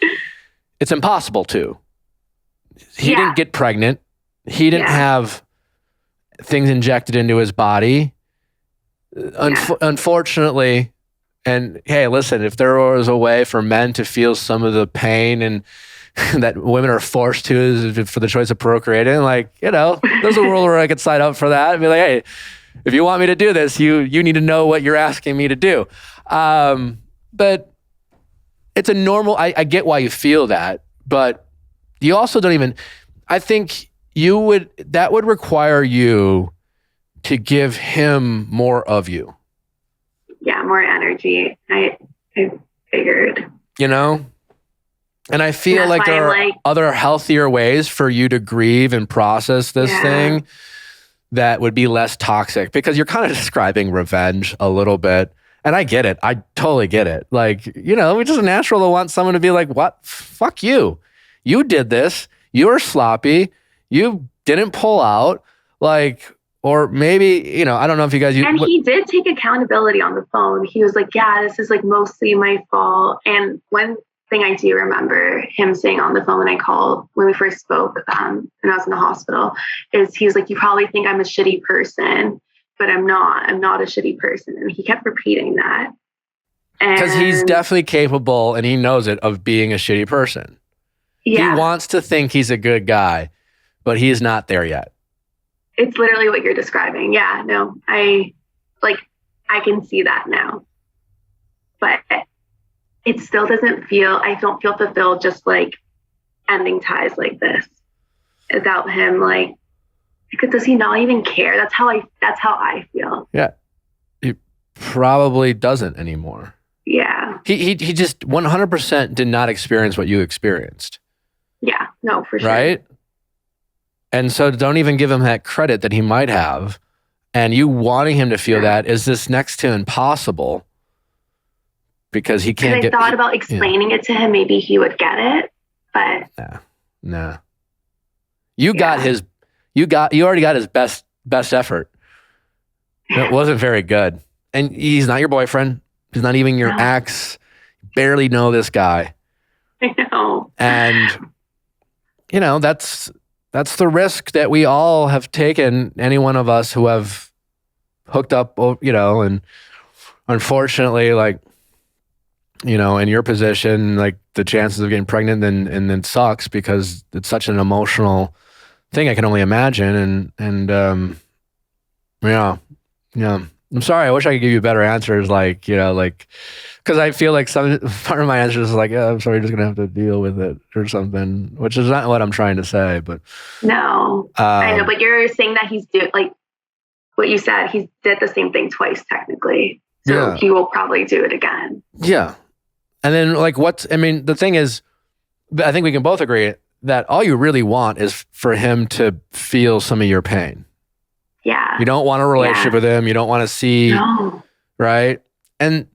Speaker 1: it's impossible to. He didn't get pregnant. He didn't have things injected into his body. Unfortunately, and hey, listen, if there was a way for men to feel some of the pain and that women are forced to is for the choice of procreating, there's a world where I could sign up for that and be like, hey, if you want me to do this, you need to know what you're asking me to do. But it's a normal, I get why you feel that, but you also don't even, I think that would require you to give him more of you.
Speaker 5: Yeah, more energy. I figured.
Speaker 1: And I feel like there are other healthier ways for you to grieve and process this thing that would be less toxic, because you're kind of describing revenge a little bit. And I get it. I totally get it. It's just natural to want someone to be like, what? Fuck you. You did this. You were sloppy. You didn't pull out, or maybe, I don't know if you guys...
Speaker 5: And he did take accountability on the phone. He was like, yeah, this is mostly my fault. And when thing I do remember him saying on the phone when I called, when we first spoke, and I was in the hospital, is he was like, you probably think I'm a shitty person, but I'm not. I'm not a shitty person. And he kept repeating that.
Speaker 1: Because he's definitely capable, and he knows it, of being a shitty person.
Speaker 5: Yeah.
Speaker 1: He wants to think he's a good guy, but he's not there yet.
Speaker 5: It's literally what you're describing. Yeah, no, I can see that now. But it still doesn't feel, I don't feel fulfilled just like ending ties like this without him. Like, because does he not even care? That's how I feel.
Speaker 1: Yeah. He probably doesn't anymore.
Speaker 5: Yeah.
Speaker 1: He just 100% did not experience what you experienced.
Speaker 5: Yeah, no, for sure.
Speaker 1: Right? And so don't even give him that credit that he might have. And you wanting him to feel that is this next to impossible, because he can't
Speaker 5: I thought about explaining it to him. Maybe he would get it, but
Speaker 1: nah. You already got his best effort. It wasn't very good. And he's not your boyfriend. He's not even your ex. You barely know this guy.
Speaker 5: I know.
Speaker 1: And that's the risk that we all have taken, any one of us who have hooked up, and unfortunately, like, in your position, like, the chances of getting pregnant and then sucks because it's such an emotional thing. I can only imagine. And yeah. I'm sorry. I wish I could give you better answers. Like, because I feel like some part of my answer is like, I'm sorry, you're just going to have to deal with it or something, which is not what I'm trying to say, but.
Speaker 5: No, I know, but you're saying that he's like what you said, he did the same thing twice technically. So he will probably do it again. Yeah.
Speaker 1: And then the thing is, I think we can both agree that all you really want is for him to feel some of your pain.
Speaker 5: Yeah.
Speaker 1: You don't want a relationship with him. You don't want to see, right? And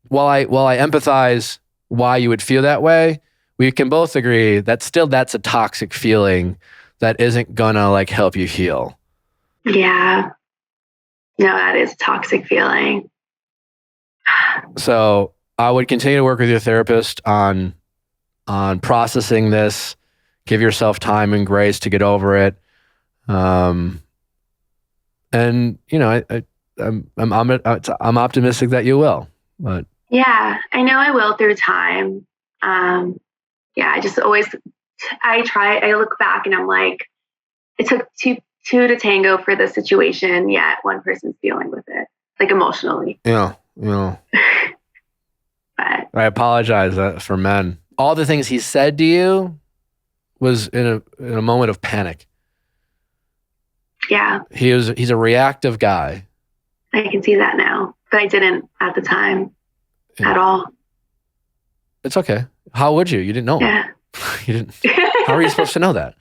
Speaker 1: while I empathize why you would feel that way, we can both agree that that's a toxic feeling that isn't gonna like help you heal.
Speaker 5: Yeah. No, that is a toxic feeling.
Speaker 1: So I would continue to work with your therapist on processing this. Give yourself time and grace to get over it. And I'm optimistic that you will. But
Speaker 5: yeah, I know I will through time. I just always I look back and I'm like, it took two to tango for the situation, yet one person's dealing with it, like emotionally.
Speaker 1: Yeah.
Speaker 5: But
Speaker 1: I apologize for men. All the things he said to you was in a moment of panic.
Speaker 5: Yeah.
Speaker 1: He's a reactive guy.
Speaker 5: I can see that now, but I didn't at the time at all.
Speaker 1: It's okay. How would you? You didn't know him. You didn't. How are you supposed to know that?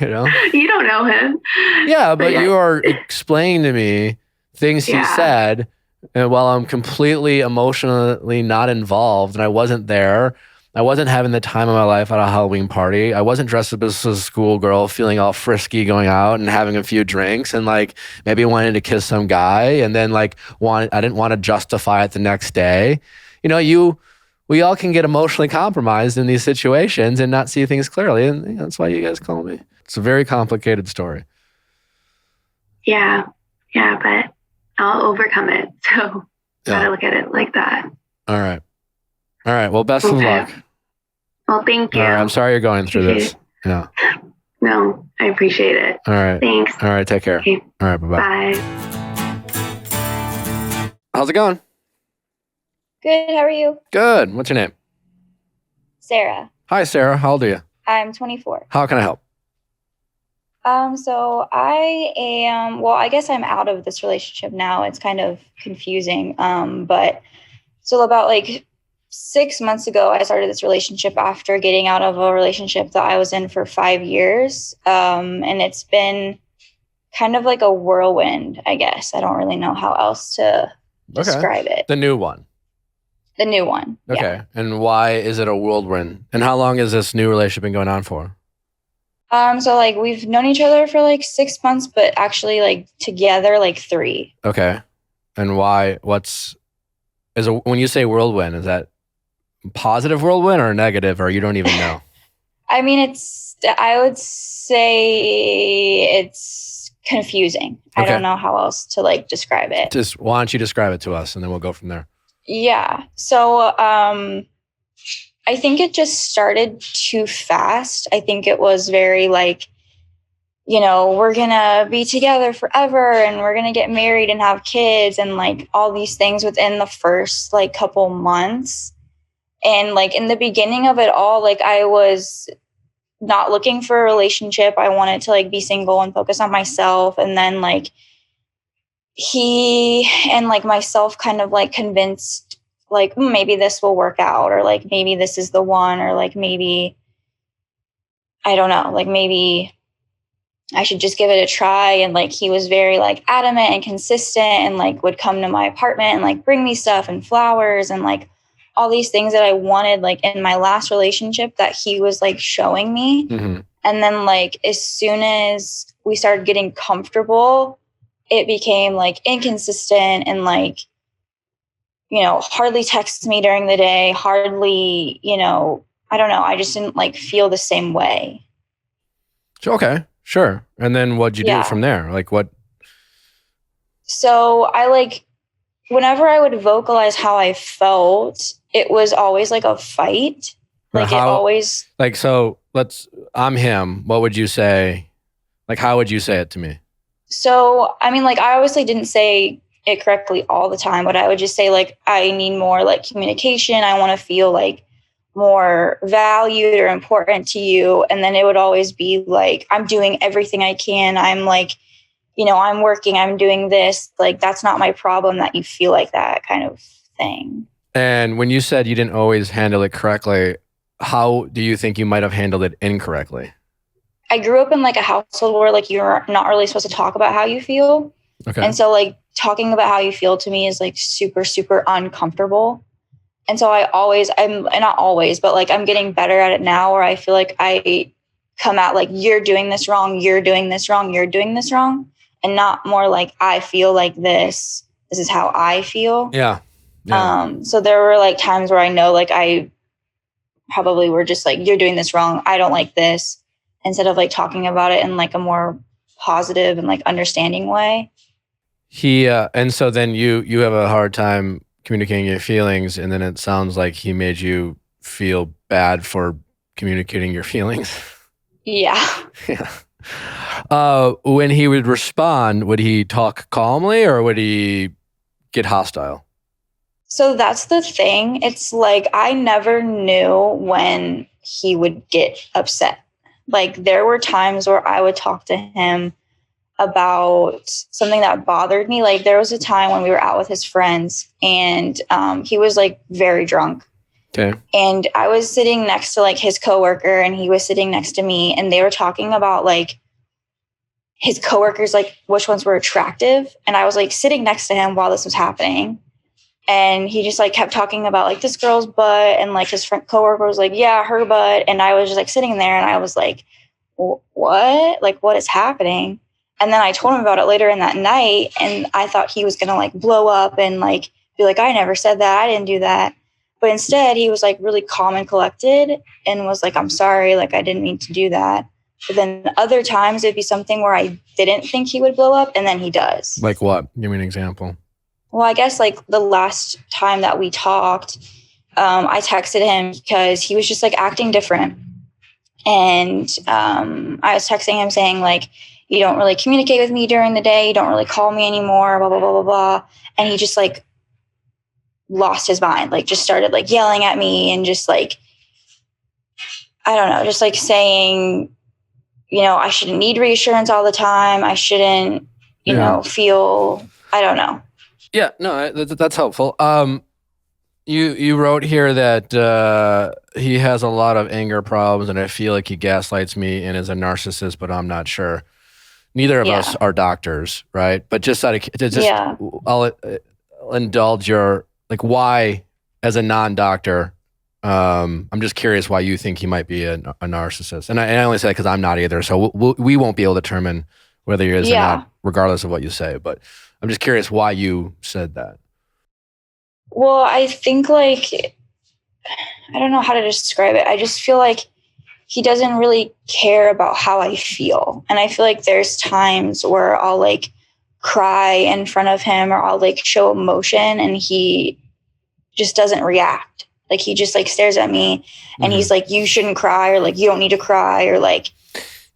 Speaker 1: You
Speaker 5: don't know him.
Speaker 1: Yeah, but you are explaining to me things he said, and while I'm completely emotionally not involved and I wasn't there, I wasn't having the time of my life at a Halloween party. I wasn't dressed up as a schoolgirl, feeling all frisky, going out and having a few drinks, and like maybe wanting to kiss some guy, and then I didn't want to justify it the next day. We all can get emotionally compromised in these situations and not see things clearly, and that's why you guys call me. It's a very complicated story.
Speaker 5: Yeah, but I'll overcome it. So gotta look at it like that.
Speaker 1: All right. Well, best of luck.
Speaker 5: Well, thank you.
Speaker 1: All right, I'm sorry you're going through this. Yeah.
Speaker 5: No, I appreciate it.
Speaker 1: All right.
Speaker 5: Thanks.
Speaker 1: All right, take care.
Speaker 5: Okay.
Speaker 1: All right, bye-bye.
Speaker 5: Bye.
Speaker 1: How's it going?
Speaker 6: Good. How are you?
Speaker 1: Good. What's your name?
Speaker 6: Sarah.
Speaker 1: Hi, Sarah. How old are you?
Speaker 6: I'm 24.
Speaker 1: How can I help?
Speaker 6: So I guess I'm out of this relationship now. It's kind of confusing. But so about 6 months ago, I started this relationship after getting out of a relationship that I was in for 5 years. And it's been kind of like a whirlwind, I guess. I don't really know how else to describe it.
Speaker 1: The new one.
Speaker 6: The new one.
Speaker 1: Okay.
Speaker 6: Yeah.
Speaker 1: And why is it a whirlwind? And how long has this new relationship been going on for?
Speaker 6: So we've known each other for 6 months, but actually together 3.
Speaker 1: Okay. And why? When you say whirlwind, is that positive whirlwind or negative, or you don't even know?
Speaker 6: I mean, I would say it's confusing. I
Speaker 1: Okay.
Speaker 6: don't know how else to like describe it.
Speaker 1: Just why don't you describe it to us, and then we'll go from there.
Speaker 6: Yeah. So, I think it just started too fast. I think it was very like, we're going to be together forever and we're going to get married and have kids and like all these things within the first like couple months. And like in the beginning of it all, like I was not looking for a relationship. I wanted to like be single and focus on myself. And then like he and like myself kind of like convinced like maybe this will work out, or like maybe this is the one, or like maybe I don't know, like maybe I should just give it a try. And like he was very like adamant and consistent and like would come to my apartment and like bring me stuff and flowers and like all these things that I wanted like in my last relationship that he was like showing me.
Speaker 1: Mm-hmm.
Speaker 6: And then like as soon as we started getting comfortable, it became like inconsistent and like hardly texts me during the day, hardly, I don't know. I just didn't like feel the same way.
Speaker 1: Okay, sure. And then what'd you do from there? Like what?
Speaker 6: So I like, whenever I would vocalize how I felt, it was always like a fight. Like
Speaker 1: I'm him. What would you say? Like, how would you say it to me?
Speaker 6: So, I mean, like I obviously didn't say it correctly all the time, but I would just say like I need more like communication. I want to feel like more valued or important to you. And then it would always be like I'm doing everything I can. I'm like, I'm working, I'm doing this. Like that's not my problem that you feel like that kind of thing. And
Speaker 1: when you said you didn't always handle it correctly, how do you think you might have handled it incorrectly?
Speaker 6: I grew up in like a household where like you're not really supposed to talk about how you feel.
Speaker 1: Okay.
Speaker 6: And so like talking about how you feel to me is like super, super uncomfortable. And so I'm not always, but like I'm getting better at it now where I feel like I come out like, you're doing this wrong, you're doing this wrong, you're doing this wrong. And not more like, I feel like this is how I feel.
Speaker 1: Yeah.
Speaker 6: So there were like times where I know like I probably were just like, you're doing this wrong, I don't like this, instead of like talking about it in like a more positive and like understanding way.
Speaker 1: And so then you have a hard time communicating your feelings, and then it sounds like he made you feel bad for communicating your feelings.
Speaker 6: Yeah.
Speaker 1: Yeah. When he would respond, would he talk calmly or would he get hostile?
Speaker 6: So that's the thing. It's like I never knew when he would get upset. Like there were times where I would talk to him about something that bothered me. Like there was a time when we were out with his friends and he was like very drunk.
Speaker 1: Okay.
Speaker 6: And I was sitting next to like his coworker and he was sitting next to me and they were talking about like his coworkers, like which ones were attractive. And I was like sitting next to him while this was happening. And he just like kept talking about like this girl's butt and like his friend coworker was like, yeah, her butt. And I was just like sitting there and I was like, what? Like what is happening? And then I told him about it later in that night. And I thought he was going to like blow up and like be like, I never said that. I didn't do that. But instead he was like really calm and collected and was like, I'm sorry. Like I didn't mean to do that. But then other times it'd be something where I didn't think he would blow up. And then he does.
Speaker 1: Like what? Give me an example.
Speaker 6: Well, I guess like the last time that we talked, I texted him because he was just like acting different. And I was texting him saying like, you don't really communicate with me during the day. You don't really call me anymore, blah, blah, blah, blah, blah. And he just like lost his mind, like just started like yelling at me and just like, I don't know, just like saying, I shouldn't need reassurance all the time. I shouldn't, feel, I don't know.
Speaker 1: Yeah, no, that's helpful. You wrote here that he has a lot of anger problems, and I feel like he gaslights me and is a narcissist, but I'm not sure. Neither of us are doctors, right? But just I'll indulge your like why, as a non-doctor. I'm just curious why you think he might be a narcissist, and I only say that because I'm not either, so we won't be able to determine whether he is or not, regardless of what you say. But I'm just curious why you said that.
Speaker 6: Well, I think like I don't know how to describe it. I just feel like he doesn't really care about how I feel. And I feel like there's times where I'll like cry in front of him, or I'll like show emotion, and he just doesn't react. Like he just like stares at me and he's like, you shouldn't cry, or like, you don't need to cry, or like,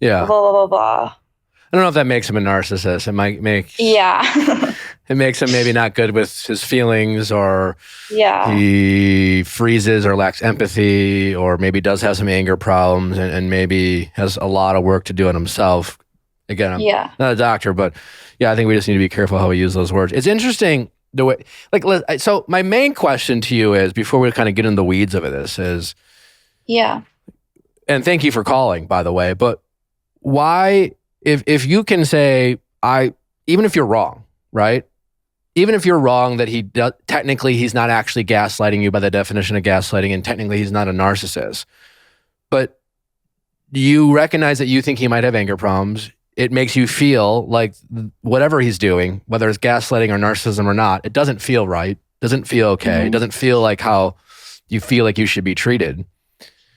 Speaker 6: blah, blah, blah, blah.
Speaker 1: I don't know if that makes him a narcissist. It might make, it makes him maybe not good with his feelings, or he freezes or lacks empathy, or maybe does have some anger problems, and maybe has a lot of work to do on himself. Again, I'm not a doctor, but I think we just need to be careful how we use those words. It's interesting the way, like, so my main question to you is, before we kind of get in the weeds of this, is, and thank you for calling, by the way, but why, if you can say, even if you're wrong, right? Even if you're wrong that he does, technically he's not actually gaslighting you by the definition of gaslighting, and technically he's not a narcissist, but you recognize that you think he might have anger problems. It makes you feel like whatever he's doing, whether it's gaslighting or narcissism or not, it doesn't feel right. Doesn't feel okay. It doesn't feel like how you feel like you should be treated.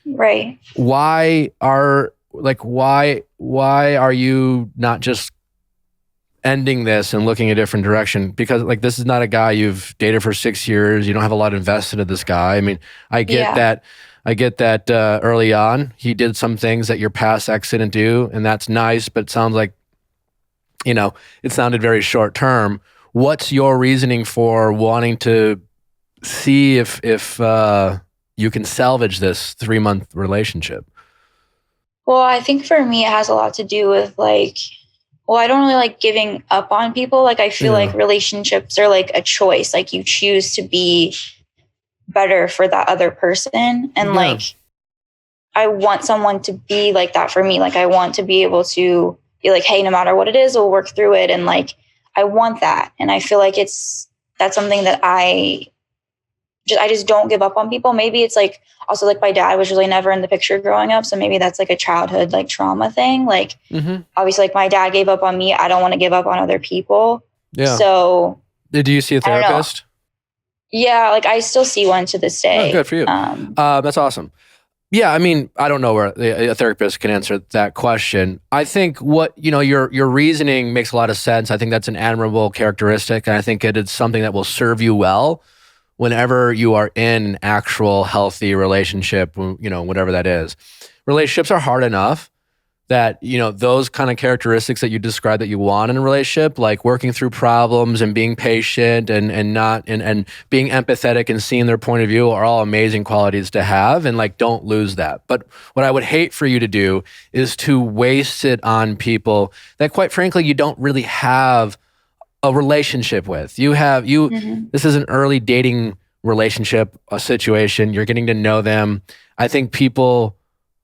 Speaker 6: Right.
Speaker 1: Why are you not just ending this and looking a different direction? Because like, this is not a guy you've dated for 6 years. You don't have a lot invested in this guy. I mean, I get that early on he did some things that your past ex didn't do, and that's nice, but it sounds like, it sounded very short term. What's your reasoning for wanting to see if you can salvage this 3-month relationship?
Speaker 6: Well, I think for me, it has a lot to do with like, I don't really like giving up on people. Like, I feel like relationships are like a choice. Like, you choose to be better for that other person. And like, I want someone to be like that for me. Like, I want to be able to be like, hey, no matter what it is, we'll work through it. And like, I want that. And I feel like that's something that I just don't give up on people. Maybe it's like, also like my dad was really never in the picture growing up. So maybe that's like a childhood, like trauma thing. Like, obviously, like my dad gave up on me. I don't want to give up on other people. Yeah. So
Speaker 1: did you see a therapist?
Speaker 6: Yeah. Like, I still see one to this day.
Speaker 1: Oh, good for you. That's awesome. Yeah. I mean, I don't know where a therapist can answer that question. I think your reasoning makes a lot of sense. I think that's an admirable characteristic. And I think it is something that will serve you well whenever you are in an actual healthy relationship, whatever that is. Relationships are hard enough that, those kind of characteristics that you describe that you want in a relationship, like working through problems and being patient and being empathetic and seeing their point of view, are all amazing qualities to have. And like, don't lose that. But what I would hate for you to do is to waste it on people that, quite frankly, you don't really have a relationship with. This is an early dating relationship, a situation. You're getting to know them. I think people,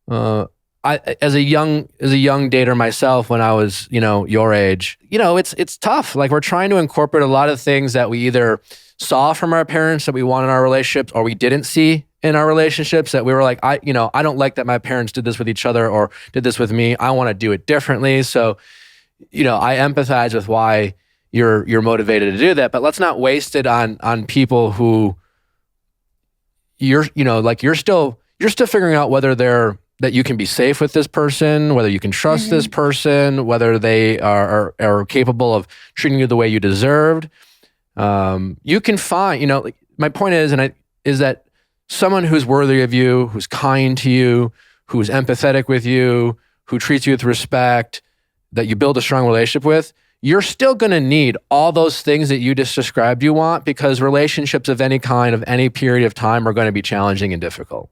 Speaker 1: as a young dater myself, when I was, your age, it's tough. Like, we're trying to incorporate a lot of things that we either saw from our parents that we want in our relationships, or we didn't see in our relationships, that we were like, I don't like that my parents did this with each other or did this with me. I want to do it differently. So, I empathize with why you're motivated to do that, but let's not waste it on people who you're still figuring out whether that you can be safe with this person, whether you can trust this person, whether they are capable of treating you the way you deserved. You can find, my point is that someone who's worthy of you, who's kind to you, who's empathetic with you, who treats you with respect, that you build a strong relationship with, you're still going to need all those things that you just described you want, because relationships of any kind, of any period of time, are going to be challenging and difficult,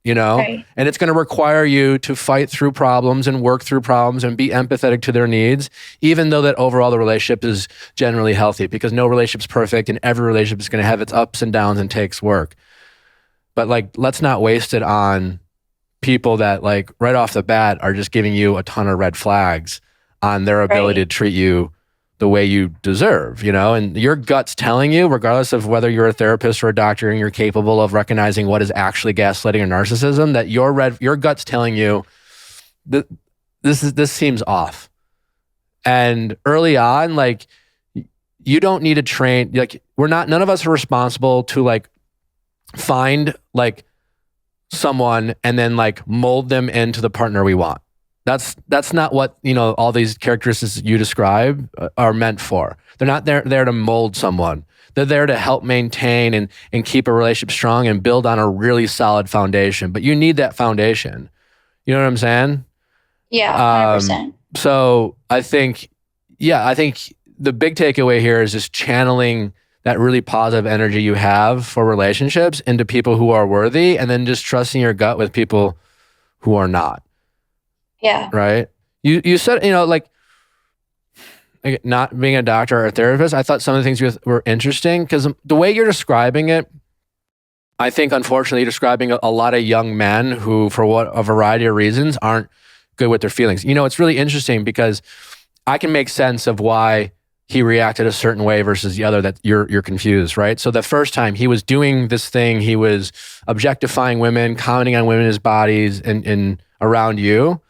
Speaker 1: Right. And it's going to require you to fight through problems and work through problems and be empathetic to their needs, even though that overall the relationship is generally healthy, because no relationship's perfect and every relationship is going to have its ups and downs and takes work. But like, let's not waste it on people that like right off the bat are just giving you a ton of red flags on their ability to treat you the way you deserve, and your gut's telling you, regardless of whether you're a therapist or a doctor and you're capable of recognizing what is actually gaslighting or narcissism, that your gut's telling you that this seems off. And early on, like, you don't need to train, like, none of us are responsible to like find like someone and then like mold them into the partner we want. That's not what, all these characteristics you describe are meant for. They're not there to mold someone. They're there to help maintain and keep a relationship strong and build on a really solid foundation. But you need that foundation. You know what I'm saying?
Speaker 6: Yeah, 100%.
Speaker 1: So I think the big takeaway here is just channeling that really positive energy you have for relationships into people who are worthy, and then just trusting your gut with people who are not.
Speaker 6: Yeah.
Speaker 1: Right? You said, like not being a doctor or a therapist, I thought some of the things were interesting because the way you're describing it, I think unfortunately you're describing a lot of young men who, for a variety of reasons, aren't good with their feelings. It's really interesting because I can make sense of why he reacted a certain way versus the other, that you're confused, right? So the first time he was doing this thing, he was objectifying women, commenting on women's bodies and around you.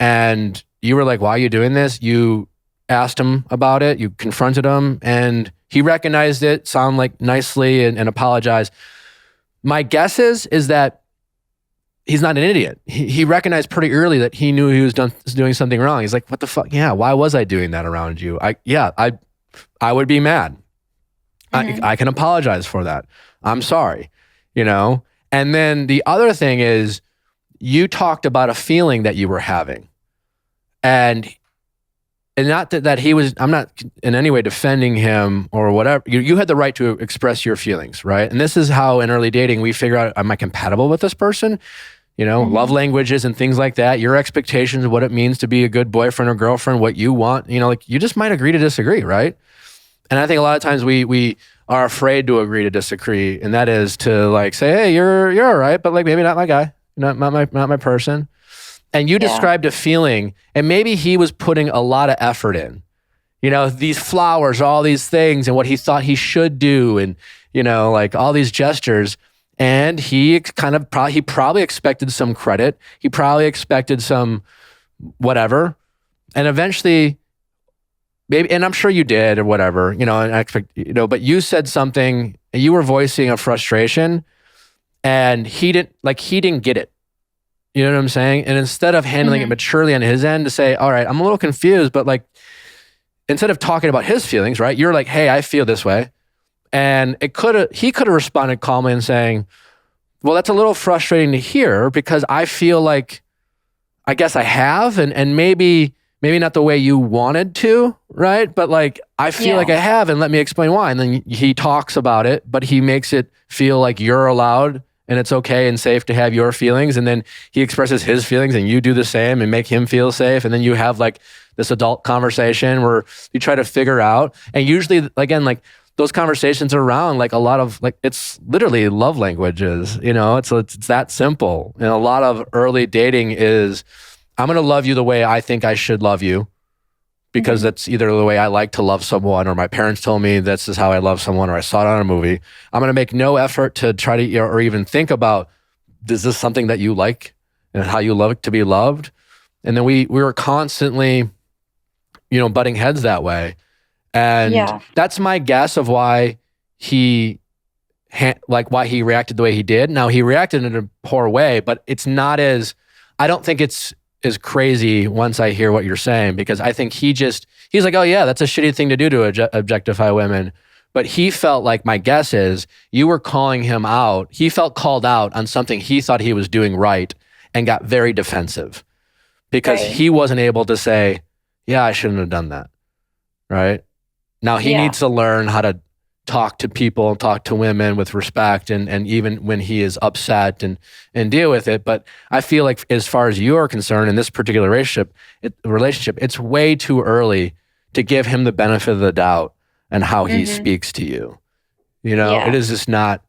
Speaker 1: And you were like, why are you doing this? You asked him about it. You confronted him and he recognized it, sounded like nicely and apologized. My guess is that he's not an idiot. He recognized pretty early that he knew he was doing something wrong. He's like, what the fuck? Yeah. Why was I doing that around you? I would be mad. Mm-hmm. I can apologize for that. I'm sorry, And then the other thing is you talked about a feeling that you were having and not that he was, I'm not in any way defending him or whatever. You had the right to express your feelings, right? And this is how in early dating, we figure out, am I compatible with this person? Mm-hmm. Love languages and things like that, your expectations of what it means to be a good boyfriend or girlfriend, what you want, you just might agree to disagree, right? And I think a lot of times we are afraid to agree to disagree. And that is to like say, hey, you're all right, but like maybe not my guy, not my person. And you described a feeling, and maybe he was putting a lot of effort in, these flowers, all these things, and what he thought he should do, and like all these gestures. And he probably expected some credit. He probably expected some whatever, and eventually, maybe, and I'm sure you did or whatever, and I expect, but you said something, and you were voicing a frustration, and he didn't get it. You know what I'm saying? And instead of handling it maturely on his end to say, all right, I'm a little confused, but like, instead of talking about his feelings, right? You're like, hey, I feel this way. And he could have responded calmly and saying, well, that's a little frustrating to hear because I feel like, I guess I have, and maybe not the way you wanted to, right? But like, I feel like I have, and let me explain why. And then he talks about it, but he makes it feel like you're allowed and it's okay and safe to have your feelings. And then he expresses his feelings and you do the same and make him feel safe. And then you have like this adult conversation where you try to figure out. And usually, again, like those conversations are around like a lot of like, it's literally love languages, it's that simple. And a lot of early dating is, I'm going to love you the way I think I should love you. Because that's either the way I like to love someone, or my parents told me this is how I love someone, or I saw it on a movie. I'm going to make no effort to try to, or even think about, is this something that you like and how you love to be loved? And then we were constantly, butting heads that way. And that's my guess of why why he reacted the way he did. Now he reacted in a poor way, but I don't think it's is crazy once I hear what you're saying, because I think he's like, oh yeah, that's a shitty thing to do to objectify women. But he felt like, my guess is you were calling him out. He felt called out on something he thought he was doing right and got very defensive because he wasn't able to say, yeah, I shouldn't have done that. Right? Now he needs to learn how to talk to people, talk to women with respect, and even when he is upset and deal with it. But I feel like as far as you're concerned in this particular relationship, it's way too early to give him the benefit of the doubt and how he speaks to you. It is just not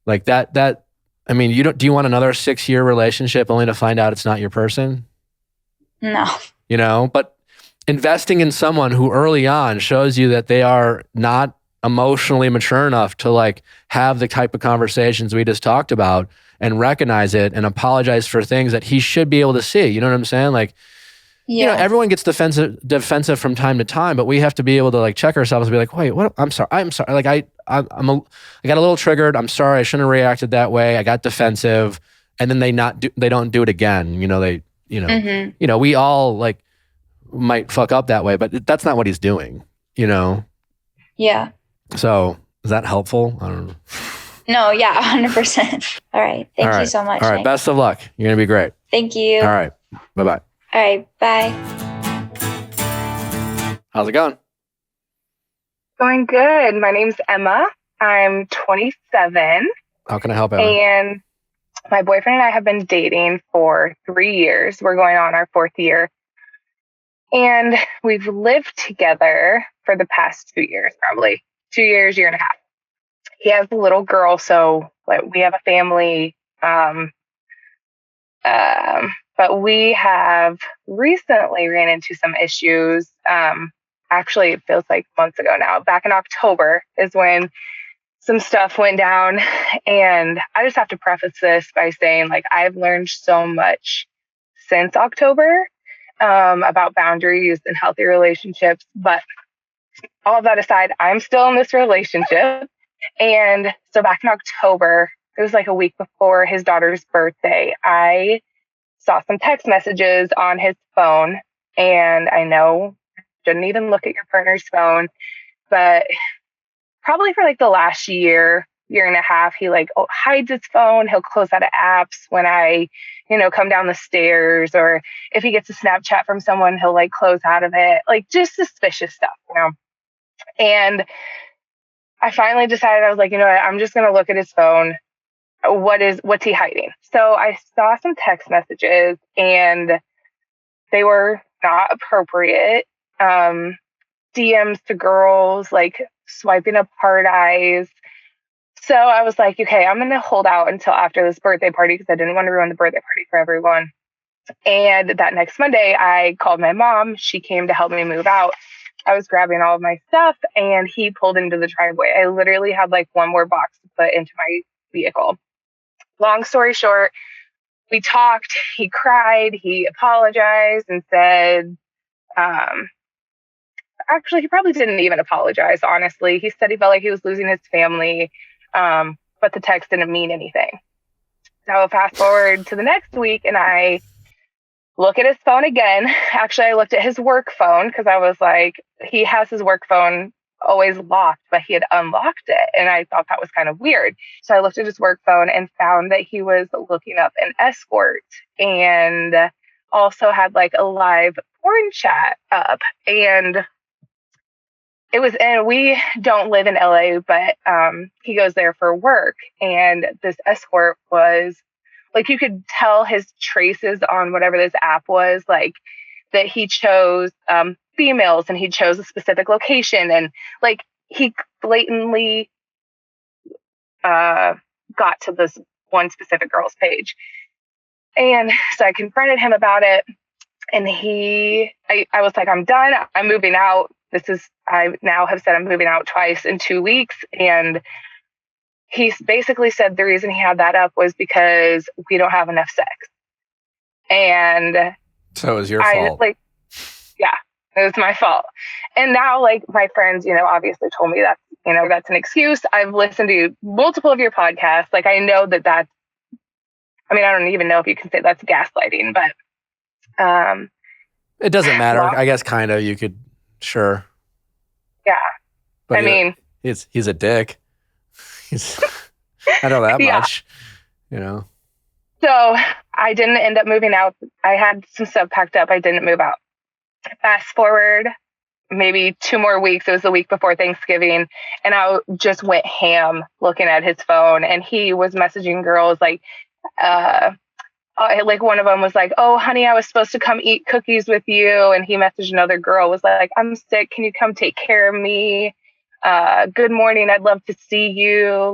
Speaker 1: like that. I mean, do you want another 6-year relationship only to find out it's not your person?
Speaker 6: No.
Speaker 1: But investing in someone who early on shows you that they are not emotionally mature enough to like have the type of conversations we just talked about and recognize it and apologize for things that he should be able to see. You know what I'm saying? Like, everyone gets defensive from time to time, but we have to be able to like check ourselves and be like, wait, what? I'm sorry. Like I got a little triggered. I'm sorry. I shouldn't have reacted that way. I got defensive. and then they don't do it again. We all like might fuck up that way, but that's not what he's doing,
Speaker 6: Yeah.
Speaker 1: So is that helpful? I don't know.
Speaker 6: No, yeah, 100%. All right. Thank you so much.
Speaker 1: All right.
Speaker 6: Nick.
Speaker 1: Best of luck. You're going to be great.
Speaker 6: Thank you.
Speaker 1: All right. Bye-bye.
Speaker 6: All right. Bye.
Speaker 1: How's it going?
Speaker 7: Going good. My name's Emma. I'm 27.
Speaker 1: How can I help out?
Speaker 7: And my boyfriend and I have been dating for 3 years. We're going on our 4th year. And we've lived together for the past 2 years, probably 2 years, year and a half. He has a little girl, so we have a family. But we have recently ran into some issues. Actually, it feels like months ago now. Back in October is when some stuff went down. And I just have to preface this by saying, I've learned so much since October about boundaries and healthy relationships. But all of that aside, I'm still in this relationship. And so back in October, it was like a week before his daughter's birthday, I saw some text messages on his phone. And I know you shouldn't even look at your partner's phone, but probably for the last year and a half, he hides his phone. He'll close out of apps when I, come down the stairs, or if he gets a Snapchat from someone, he'll close out of it, just suspicious stuff, And I finally decided, I was like, I'm just going to look at his phone. What's he hiding? So I saw some text messages and they were not appropriate. DMs to girls, swiping up hard eyes. So I was like, okay, I'm going to hold out until after this birthday party because I didn't want to ruin the birthday party for everyone. And that next Monday, I called my mom. She came to help me move out. I was grabbing all of my stuff and he pulled into the driveway. I literally had one more box to put into my vehicle. Long story short, we talked, he cried, he apologized and said, actually, he probably didn't even apologize, honestly. He said he felt like he was losing his family, but the text didn't mean anything. So fast forward to the next week and I look at his phone again. Actually, I looked at his work phone because I was like, he has his work phone always locked, but he had unlocked it. And I thought that was kind of weird. So I looked at his work phone and found that he was looking up an escort and also had a live porn chat up. And we don't live in LA, but he goes there for work. And this escort was you could tell his traces on whatever this app was, that he chose females and he chose a specific location. And he blatantly got to this one specific girl's page. And so I confronted him about it. And I was like, I'm done. I'm moving out. I now have said I'm moving out twice in 2 weeks. And he basically said the reason he had that up was because we don't have enough sex. And
Speaker 1: so it was your fault.
Speaker 7: Yeah, it was my fault. And now my friends, obviously told me that, that's an excuse. I've listened to multiple of your podcasts. I know that's, I don't even know if you can say that's gaslighting, but
Speaker 1: it doesn't matter. Well, I guess kind of you could, sure.
Speaker 7: Yeah.
Speaker 1: But he's a dick. I know that much, So I didn't end up moving out. I had some stuff packed up. I didn't move out. Fast forward maybe 2 more weeks. It was the week before Thanksgiving. And I just went ham looking at his phone. And he was messaging girls one of them was like, oh, honey, I was supposed to come eat cookies with you. And he messaged another girl, was like, I'm sick. Can you come take care of me? Good morning. I'd love to see you.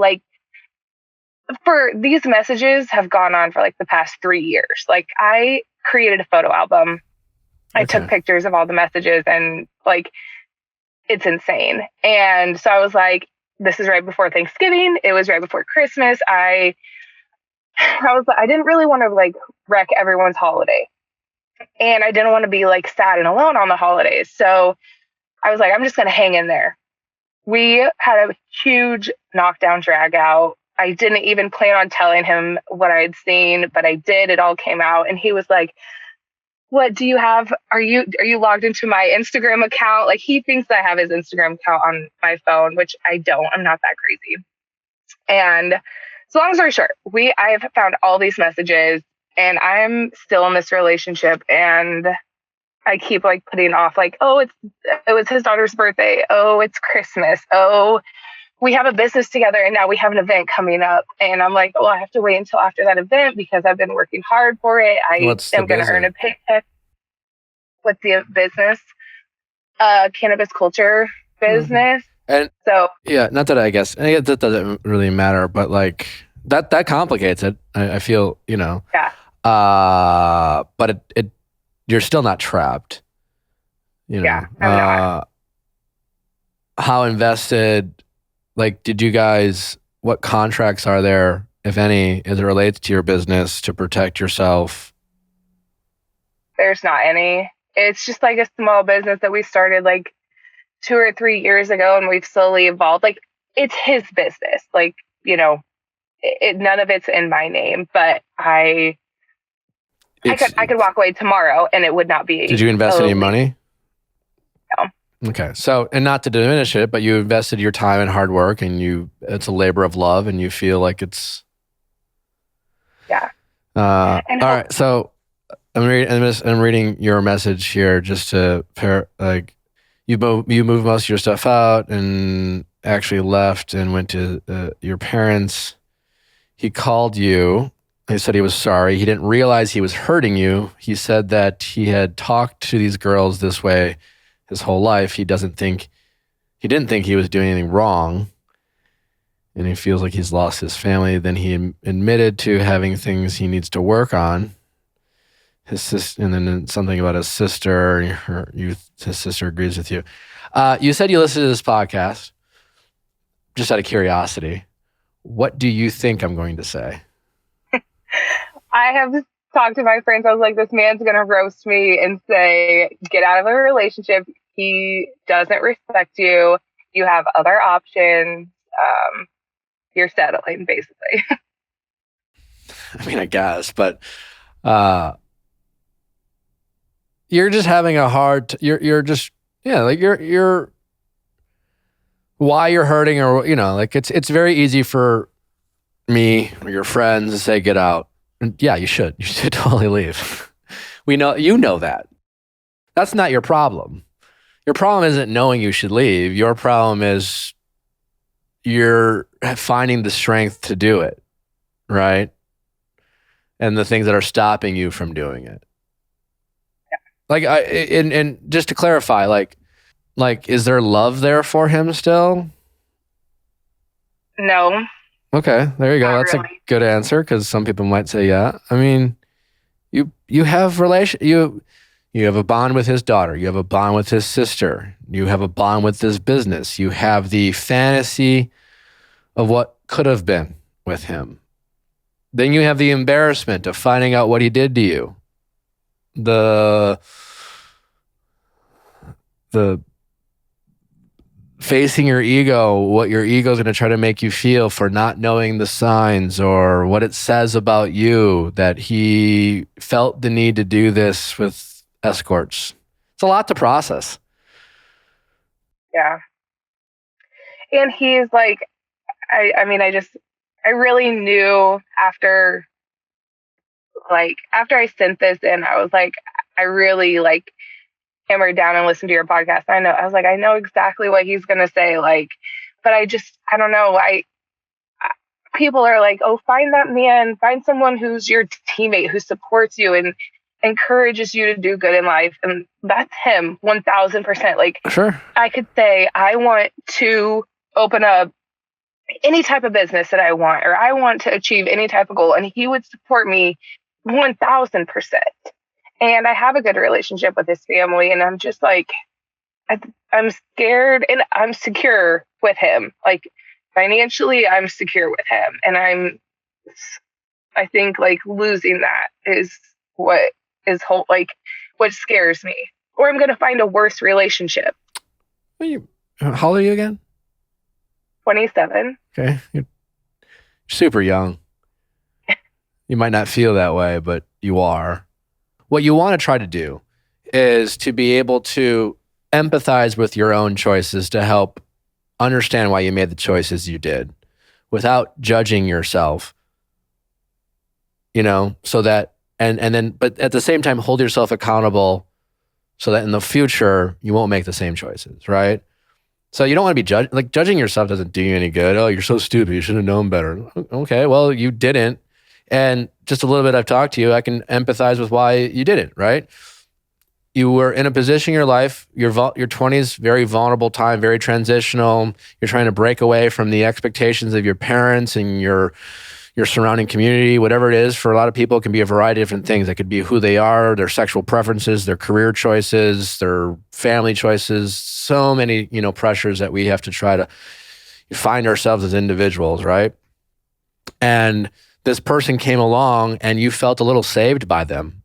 Speaker 1: For these messages have gone on for the past 3 years. I created a photo album. I took pictures of all the messages and it's insane. And so I was like, this is right before Thanksgiving. It was right before Christmas. I didn't really want to wreck everyone's holiday. And I didn't want to be sad and alone on the holidays. So I was like, I'm just going to hang in there. We had a huge knockdown drag out.
Speaker 7: I didn't even plan on telling him what I had seen, but I did. It all came out. And he was like, what do you have? Are you logged into my Instagram account? Like, he thinks I have his Instagram account on my phone, which I don't. I'm not that crazy. And so long story short, I have found all these messages, and I'm still in this relationship, and I keep like putting off like, oh, it was his daughter's birthday. Oh, it's Christmas. Oh, we have a business together, and now we have an event coming up. And I'm like, oh, I have to wait until after that event because I've been working hard for it. I am going to earn a paycheck with the business, cannabis culture business.
Speaker 1: And
Speaker 7: so,
Speaker 1: yeah, not that I guess that doesn't really matter, but like that complicates it. I feel,
Speaker 7: yeah.
Speaker 1: But it you're still not trapped.
Speaker 7: Yeah, I'm not.
Speaker 1: How invested? Like, did you guys? What contracts are there, if any, as it relates to your business to protect yourself?
Speaker 7: There's not any. It's just like a small business that we started like 2 or 3 years ago, and we've slowly evolved. Like, it's his business. Like, none of it's in my name, but I could walk away tomorrow and it would not be.
Speaker 1: Did you invest any money?
Speaker 7: No.
Speaker 1: Okay. So, and not to diminish it, but you invested your time and hard work, and it's a labor of love, and you feel like it's.
Speaker 7: Yeah.
Speaker 1: All right. So I'm reading your message here just to like you moved most of your stuff out and actually left and went to your parents. He called you. He said he was sorry. He didn't realize he was hurting you. He said that he had talked to these girls this way his whole life. He didn't think he was doing anything wrong. And he feels like he's lost his family. Then he admitted to having things he needs to work on. His sister, and then something about his sister. His sister agrees with you. You said you listened to this podcast. Just out of curiosity, what do you think I'm going to say?
Speaker 7: I have talked to my friends. I was like, this man's going to roast me and say, get out of a relationship. He doesn't respect you. You have other options. You're settling, basically.
Speaker 1: I mean, I guess, but you're just having a hard. You're just like you're why you're hurting, or like it's very easy for me or your friends to say get out. And yeah, you should totally leave. We know that. That's not your problem. Your problem isn't knowing you should leave. Your problem is you're finding the strength to do it, right? And the things that are stopping you from doing it.
Speaker 7: Yeah.
Speaker 1: Like, and just to clarify, like, is there love there for him still?
Speaker 7: No.
Speaker 1: Okay, there you go.
Speaker 7: Not
Speaker 1: That's
Speaker 7: really.
Speaker 1: a good answer, because some people might say, yeah. I mean, you have you have a bond with his daughter. You have a bond with his sister. You have a bond with this business. You have the fantasy of what could have been with him. Then you have the embarrassment of finding out what he did to you. The facing your ego, what your ego is going to try to make you feel for not knowing the signs, or what it says about you that he felt the need to do this with escorts. It's a lot to process.
Speaker 7: Yeah. And he's like, I really knew after I sent this in, I was like, I really like hammered down and listened to your podcast. I know exactly what he's going to say. Like, but I don't know. People are like, oh, find that man, find someone who's your teammate, who supports you and encourages you to do good in life. And that's him 1000%. Like,
Speaker 1: sure.
Speaker 7: I could say, I want to open up any type of business that I want, or I want to achieve any type of goal, and he would support me 1000%. And I have a good relationship with his family, and I'm just like, I'm scared, and I'm secure with him. Like, financially, I'm secure with him, and I think like losing that is what scares me, or I'm gonna find a worse relationship.
Speaker 1: How old are you again?
Speaker 7: 27.
Speaker 1: Okay, Super young. You might not feel that way, but you are. What you want to try to do is to be able to empathize with your own choices to help understand why you made the choices you did without judging yourself, so that, and then, but at the same time, hold yourself accountable so that in the future, you won't make the same choices, right? So you don't want to be judged. Like, judging yourself doesn't do you any good. Oh, you're so stupid. You should have known better. Okay, well, you didn't. And just a little bit I've talked to you, I can empathize with why you didn't, right? You were in a position in your life, your 20s, very vulnerable time, very transitional. You're trying to break away from the expectations of your parents and your surrounding community, whatever it is. For a lot of people, it can be a variety of different things. It could be who they are, their sexual preferences, their career choices, their family choices. So many, pressures that we have to try to find ourselves as individuals, right? And this person came along and you felt a little saved by them.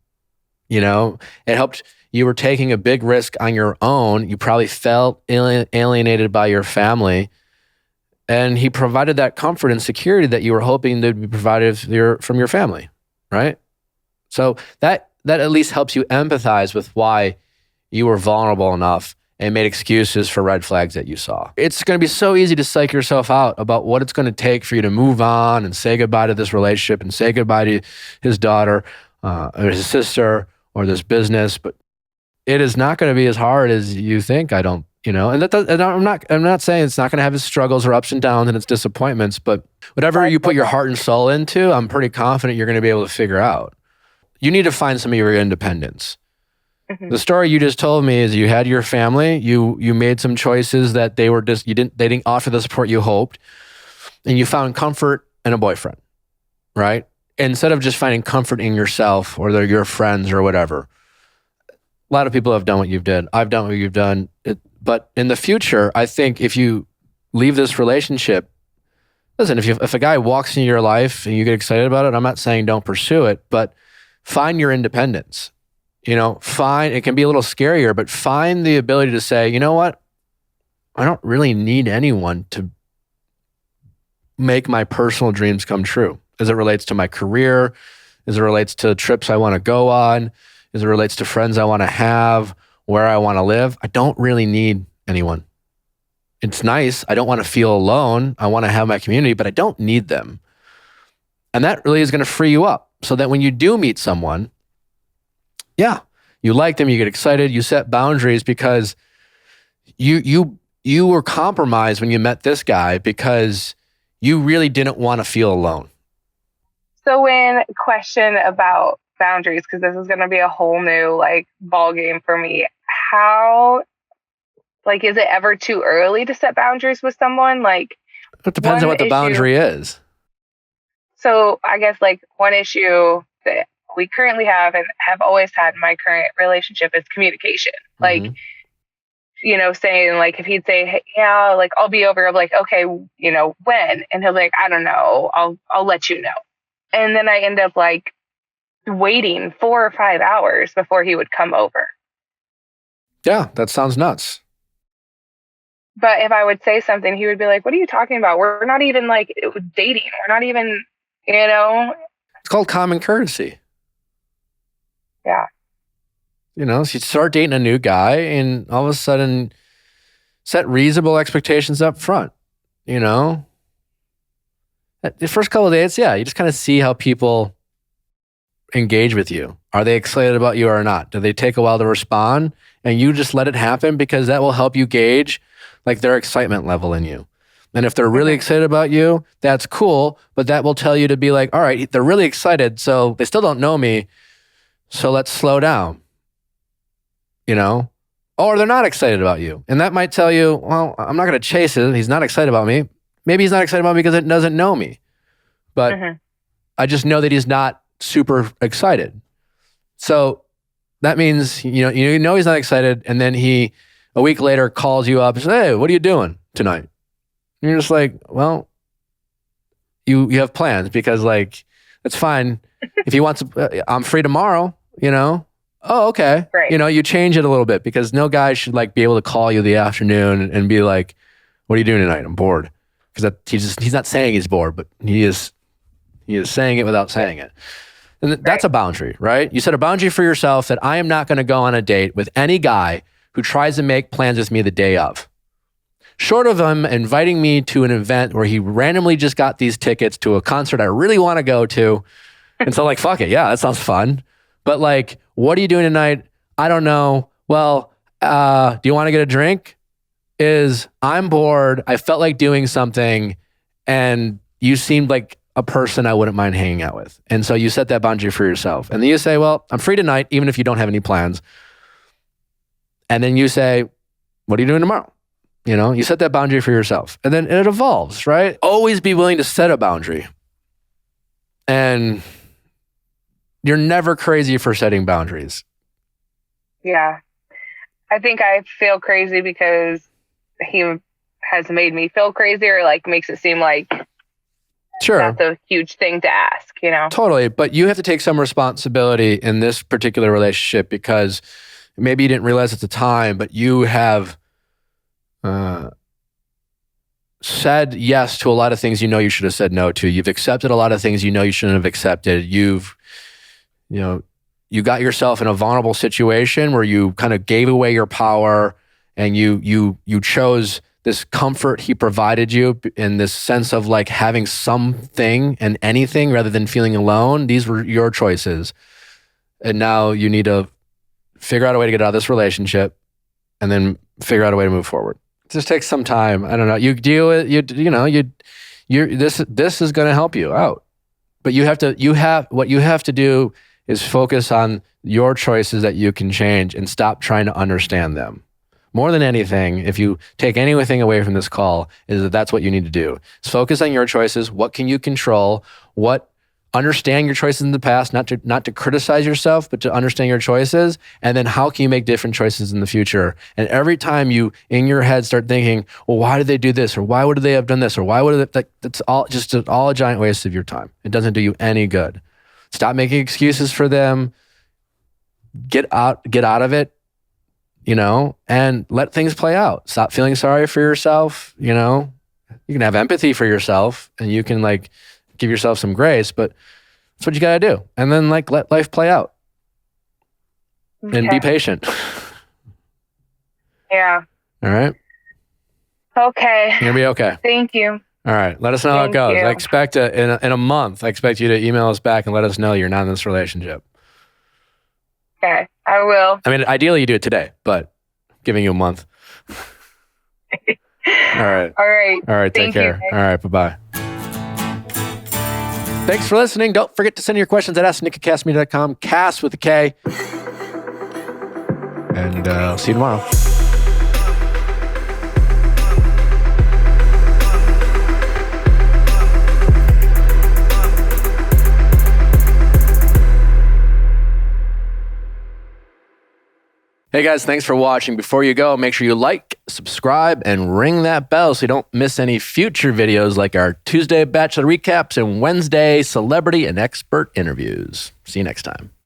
Speaker 1: It helped. You were taking a big risk on your own. You probably felt alienated by your family. And he provided that comfort and security that you were hoping to be provided from your family, right? So that at least helps you empathize with why you were vulnerable enough and made excuses for red flags that you saw. It's going to be so easy to psych yourself out about what it's going to take for you to move on and say goodbye to this relationship and say goodbye to his daughter or his sister or this business, but it is not going to be as hard as you think. And I'm not saying it's not going to have its struggles or ups and downs and its disappointments, but whatever you put your heart and soul into, I'm pretty confident you're going to be able to figure out. You need to find some of your independence. Mm-hmm. The story you just told me is you had your family, you made some choices that they didn't offer the support you hoped, and you found comfort in a boyfriend, right? Instead of just finding comfort in yourself or your friends or whatever. A lot of people have done what you've done. I've done what you've done. But in the future, I think if you leave this relationship, listen, if a guy walks into your life and you get excited about it, I'm not saying don't pursue it, but find your independence. It can be a little scarier, but find the ability to say, you know what? I don't really need anyone to make my personal dreams come true as it relates to my career, as it relates to trips I want to go on, as it relates to friends I want to have, where I want to live. I don't really need anyone. It's nice. I don't want to feel alone. I want to have my community, but I don't need them. And that really is going to free you up so that when you do meet someone, you like them, you get excited, you set boundaries because you were compromised when you met this guy because you really didn't want to feel alone.
Speaker 7: So when question about boundaries, because this is going to be a whole new ball game for me, how is it ever too early to set boundaries with someone?
Speaker 1: It depends on what the boundary is.
Speaker 7: So I guess one issue that we currently have and have always had in my current relationship is communication.
Speaker 1: Mm-hmm.
Speaker 7: Saying if he'd say, hey, yeah, I'll be over. I'm okay, when? And he'll be I don't know. I'll let you know. And then I end up waiting 4 or 5 hours before he would come over.
Speaker 1: Yeah, that sounds nuts.
Speaker 7: But if I would say something, he would be what are you talking about? We're not even dating. We're not even,
Speaker 1: It's called common courtesy.
Speaker 7: Yeah.
Speaker 1: So you start dating a new guy and all of a sudden set reasonable expectations up front, The first couple of dates, you just kind of see how people engage with you. Are they excited about you or not? Do they take a while to respond? And you just let it happen because that will help you gauge their excitement level in you. And if they're really excited about you, that's cool, but that will tell you to be all right, they're really excited, so they still don't know me, so let's slow down. Or they're not excited about you. And that might tell you, well, I'm not going to chase it. He's not excited about me. Maybe he's not excited about me because it doesn't know me. But I just know that he's not super excited. So that means, he's not excited. And then he, a week later, calls you up and says, hey, what are you doing tonight? And you're just well, you have plans because it's fine. If he wants to, I'm free tomorrow, Oh, okay.
Speaker 7: Right.
Speaker 1: You change it a little bit because no guy should be able to call you the afternoon and be what are you doing tonight? I'm bored. Because he's not saying he's bored, but he is He is saying it without saying it. And that's a boundary, right? You set a boundary for yourself that I am not going to go on a date with any guy who tries to make plans with me the day of. Short of him inviting me to an event where he randomly just got these tickets to a concert I really want to go to. And so like, fuck it. Yeah, that sounds fun. But like, what are you doing tonight? I don't know. Well, do you want to get a drink? I'm bored. I felt like doing something and you seemed like a person I wouldn't mind hanging out with. And so you set that boundary for yourself. And then you say, well, I'm free tonight, even if you don't have any plans. And then you say, what are you doing tomorrow? You know, you set that boundary for yourself. And then it evolves, right? Always be willing to set a boundary. And you're never crazy for setting boundaries.
Speaker 7: Yeah. I think I feel crazy because he has made me feel crazy, or like makes it seem like
Speaker 1: sure,
Speaker 7: that's a huge thing to ask, you know?
Speaker 1: Totally. But you have to take some responsibility in this particular relationship because maybe you didn't realize at the time, but you have said yes to a lot of things you know you should have said no to. You've accepted a lot of things you know you shouldn't have accepted. You got yourself in a vulnerable situation where you kind of gave away your power and you chose this comfort he provided you in this sense of like having something and anything rather than feeling alone. These were your choices. And now you need to figure out a way to get out of this relationship and then figure out a way to move forward. It just takes some time. I don't know. You deal with, this is going to help you out. But what you have to do is focus on your choices that you can change and stop trying to understand them. More than anything, if you take anything away from this call, is that that's what you need to do. Is focus on your choices. What can you control? Understand your choices in the past, not to criticize yourself, but to understand your choices. And then how can you make different choices in the future? And every time you, in your head, start thinking, well, why did they do this? Or why would they have done this? Or why would they, that's all a giant waste of your time. It doesn't do you any good. Stop making excuses for them. Get out of it, and let things play out. Stop feeling sorry for yourself. You can have empathy for yourself and you can like give yourself some grace, but that's what you got to do. And then like let life play out and be patient.
Speaker 7: Yeah.
Speaker 1: All right.
Speaker 7: Okay.
Speaker 1: You're gonna be okay.
Speaker 7: Thank you.
Speaker 1: All right. Let us know how it goes. I expect in a month, I expect you to email us back and let us know you're not in this relationship.
Speaker 7: Okay. I will.
Speaker 1: I mean, ideally you do it today, but I'm giving you a month. All right.
Speaker 7: All right.
Speaker 1: All right. Take care. All right. Bye-bye. Thanks for listening. Don't forget to send your questions at asknick@castmedia.com, cast with a K. And I'll see you tomorrow. Hey guys, thanks for watching. Before you go, make sure you like, subscribe, and ring that bell so you don't miss any future videos like our Tuesday Bachelor recaps and Wednesday celebrity and expert interviews. See you next time.